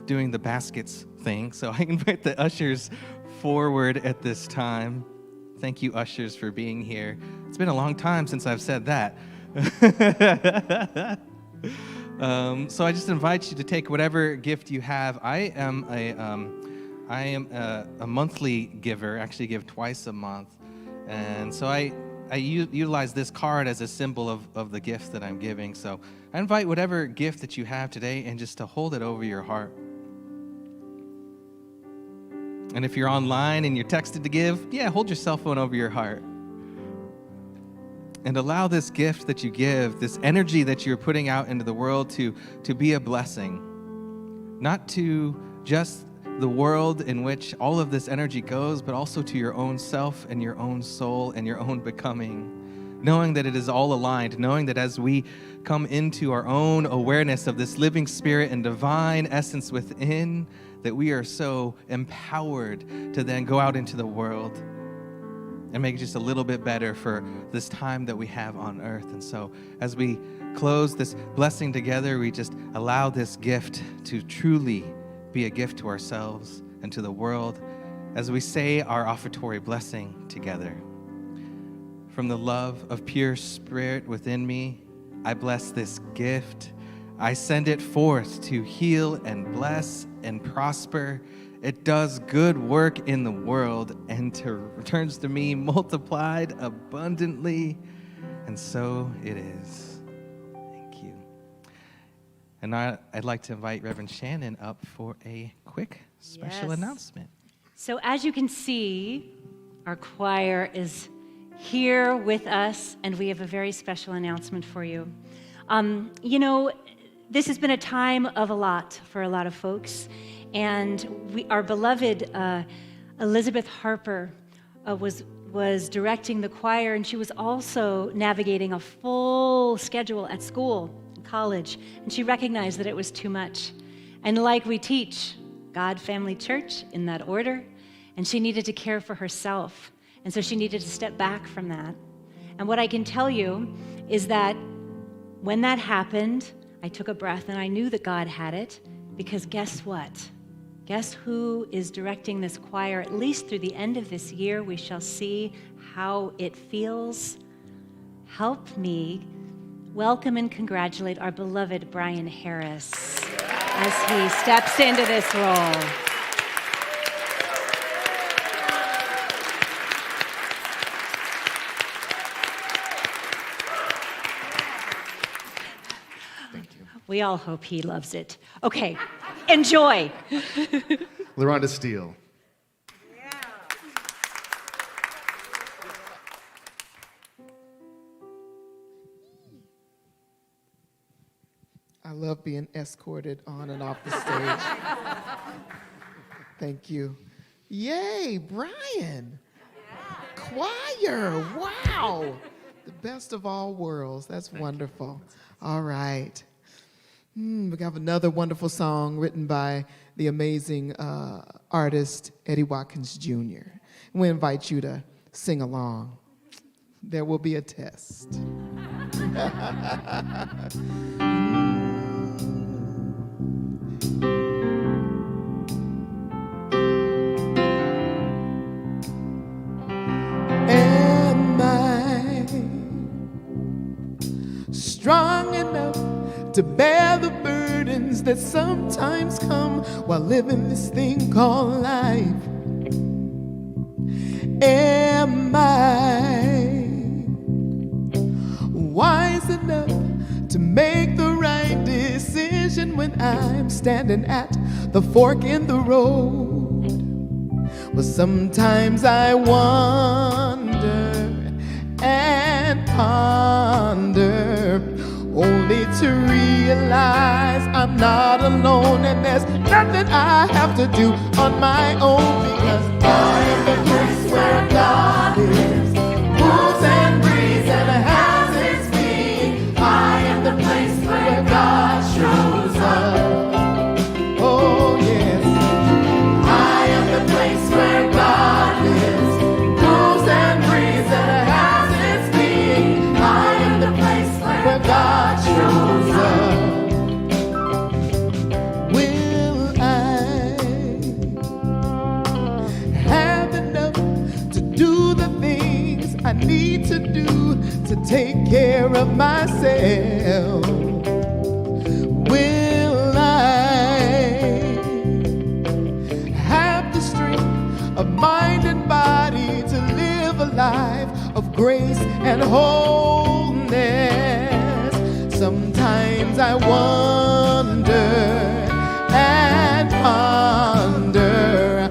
doing the baskets thing. So I invite the ushers forward at this time. Thank you, ushers, for being here. It's been a long time since I've said that. So I just invite you to take whatever gift you have. I am a monthly giver, actually give twice a month. And so I utilize this card as a symbol of the gift that I'm giving. So I invite whatever gift that you have today and just to hold it over your heart. And if you're online and you're texted to give, hold your cell phone over your heart. And allow this gift that you give, this energy that you're putting out into the world to be a blessing. Not to just the world in which all of this energy goes, but also to your own self and your own soul and your own becoming. Knowing that it is all aligned, knowing that as we come into our own awareness of this living spirit and divine essence within, that we are so empowered to then go out into the world and make it just a little bit better for this time that we have on earth. And so as we close this blessing together, we just allow this gift to truly be a gift to ourselves and to the world as we say our offertory blessing together. From the love of pure spirit within me, I bless this gift. I send it forth to heal and bless and prosper. It does good work in the world and returns to me multiplied abundantly. And so it is. Thank you. And now I'd like to invite Reverend Shannon up for a quick special announcement. So as you can see, our choir is here with us, and we have a very special announcement for you. This has been a time of a lot for a lot of folks, and our beloved Elizabeth Harper was directing the choir, and she was also navigating a full schedule at school, college, and she recognized that it was too much. And like we teach, God, family, church, in that order, and she needed to care for herself, and so she needed to step back from that. And what I can tell you is that when that happened, I took a breath and I knew that God had it, because guess what? Guess who is directing this choir at least through the end of this year? We shall see how it feels. Help me welcome and congratulate our beloved Brian Harris as he steps into this role. We all hope he loves it. Okay, enjoy. Laronda Steele. I love being escorted on and off the stage. Thank you. Yay, Brian. Choir, wow. The best of all worlds. That's wonderful. All right. We have another wonderful song written by the amazing artist Eddie Watkins Jr. We invite you to sing along. There will be a test. Am I strong enough to bear the burdens that sometimes come while living this thing called life? Am I wise enough to make the right decision when I'm standing at the fork in the road? But sometimes I wonder and ponder, only to realize I'm not alone, and there's nothing I have to do on my own, because I am the place where God lives, moves and breathes and has its being. I am the place where God shows up. Oh yes, I am the place where God lives, moves and breathes and has its being. I am the place where God shows up. Will I have enough to do the things I need to do to take care of myself? Will I have the strength of mind and body to live a life of grace and wholeness? Sometimes I wonder and ponder,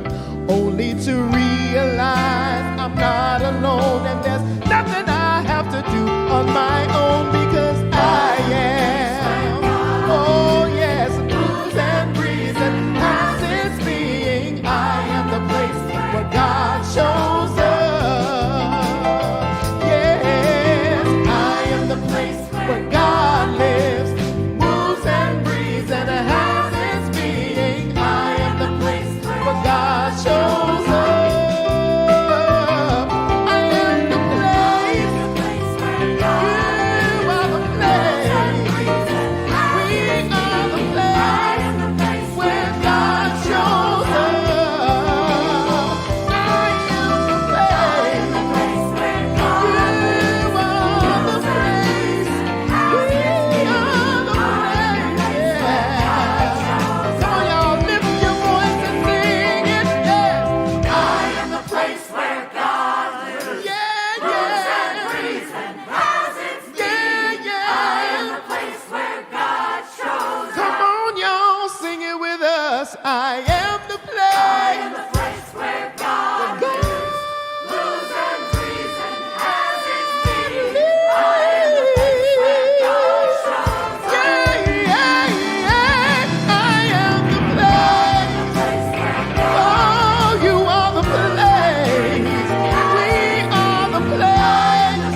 only to realize I'm not alone, and there's nothing I have to do on my own, because I am, oh yes, moves and breathes and has its being. I am the place where God shows up. Yes, I am the place where God lives, moves and breathes and has its being. I am the place where God shows up. I am the place. You are the place. We are the place where God shows up. I am the place. You are the place. We are the place. Yeah. Come on, y'all, lift your voice and sing it. Yes. I am the place where God lives. Yeah, yeah. Yeah, yeah. Come on, y'all, sing it with us. I am the place. Where God moves and breathes and has its being. I am the place where God shows up. Yeah, yeah, yeah. I am the place. Oh, you are the place. We are the place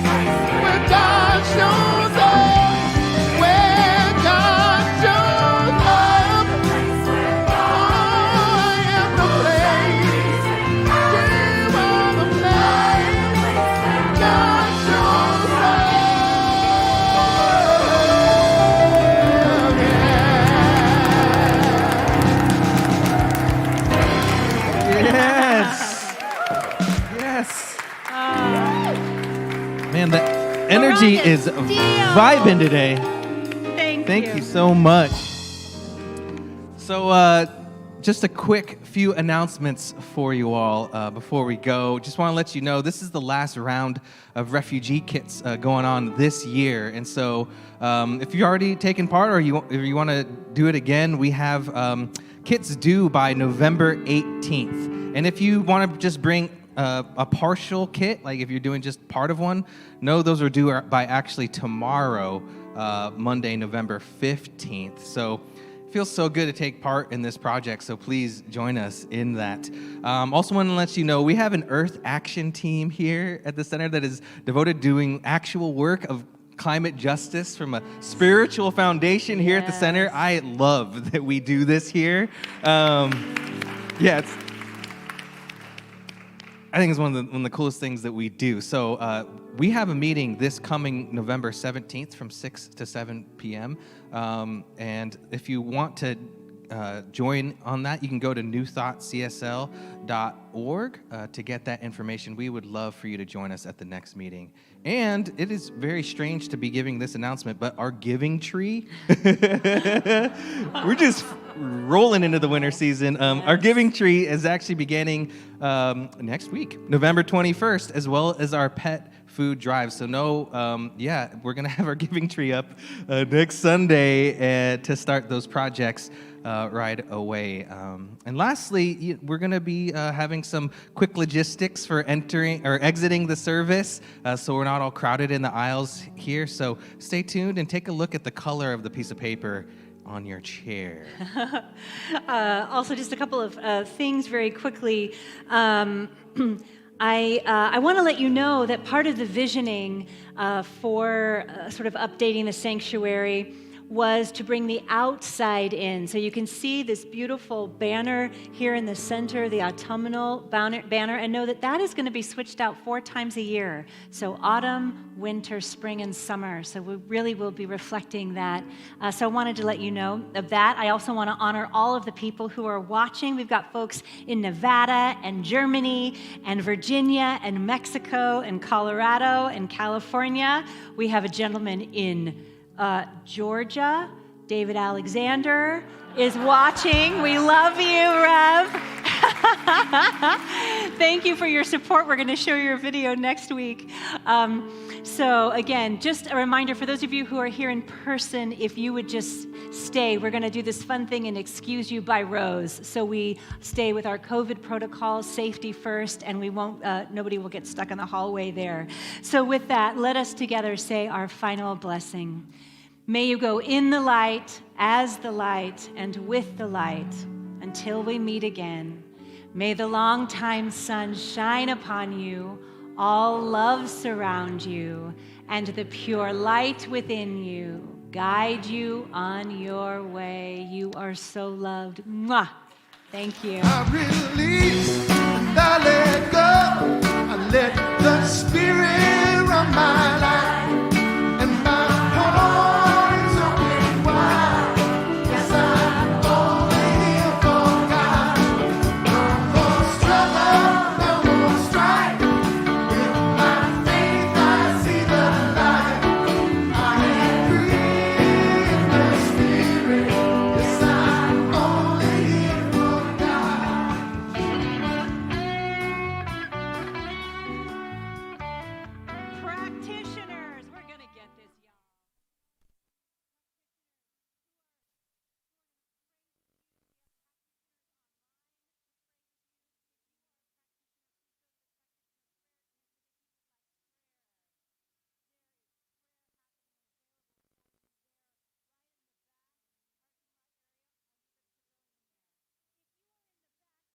where God shows up. Where God shows up. Oh, I am the place. You are the place where God shows up. Yes. Yes. Man, the energy Laronda is Steele. vibing today. Thank Thank you so much. So, just a quick few announcements for you all before we go. Just want to let you know this is the last round of refugee kits going on this year. And so, if you've already taken part or if you want to do it again, we have kits due by November 18th. And if you want to just bring a partial kit, like if you're doing just part of one, no, those are due by actually tomorrow, Monday, November 15th. So it feels so good to take part in this project, so please join us in that. Also want to let you know we have an Earth Action team here at the center that is devoted to doing actual work of climate justice from a spiritual foundation here at the center. I love that we do this here. I think it's one of the coolest things that we do. So we have a meeting this coming November 17th from 6 to 7 p.m. And if you want to join on that, you can go to newthoughtcsl.org to get that information. We would love for you to join us at the next meeting. And it is very strange to be giving this announcement, but our giving tree, we're just rolling into the winter season. Our giving tree is actually beginning next week, November 21st, as well as our pet food drive. So we're going to have our giving tree up next Sunday to start those projects right away. And lastly, we're going to be having some quick logistics for entering or exiting the service, so we're not all crowded in the aisles here. So stay tuned and take a look at the color of the piece of paper on your chair. Also, just a couple of things very quickly. I want to let you know that part of the visioning for sort of updating the sanctuary was to bring the outside in. So you can see this beautiful banner here in the center, the autumnal banner, and know that that is going to be switched out 4 times a year. So autumn, winter, spring, and summer. So we really will be reflecting that. So I wanted to let you know of that. I also want to honor all of the people who are watching. We've got folks in Nevada and Germany and Virginia and Mexico and Colorado and California. We have a gentleman in Georgia. David Alexander is watching. We love you, Rev. Thank you for your support. We're going to show your video next week. So again, just a reminder for those of you who are here in person, if you would just stay, we're going to do this fun thing and excuse you by rows. So we stay with our COVID protocols, safety first, and we won't. Nobody will get stuck in the hallway there. So with that, let us together say our final blessing. May you go in the light, as the light, and with the light, until we meet again. May the longtime sun shine upon you, all love surround you, and the pure light within you guide you on your way. You are so loved. Mwah. Thank you. I release and I let go. I let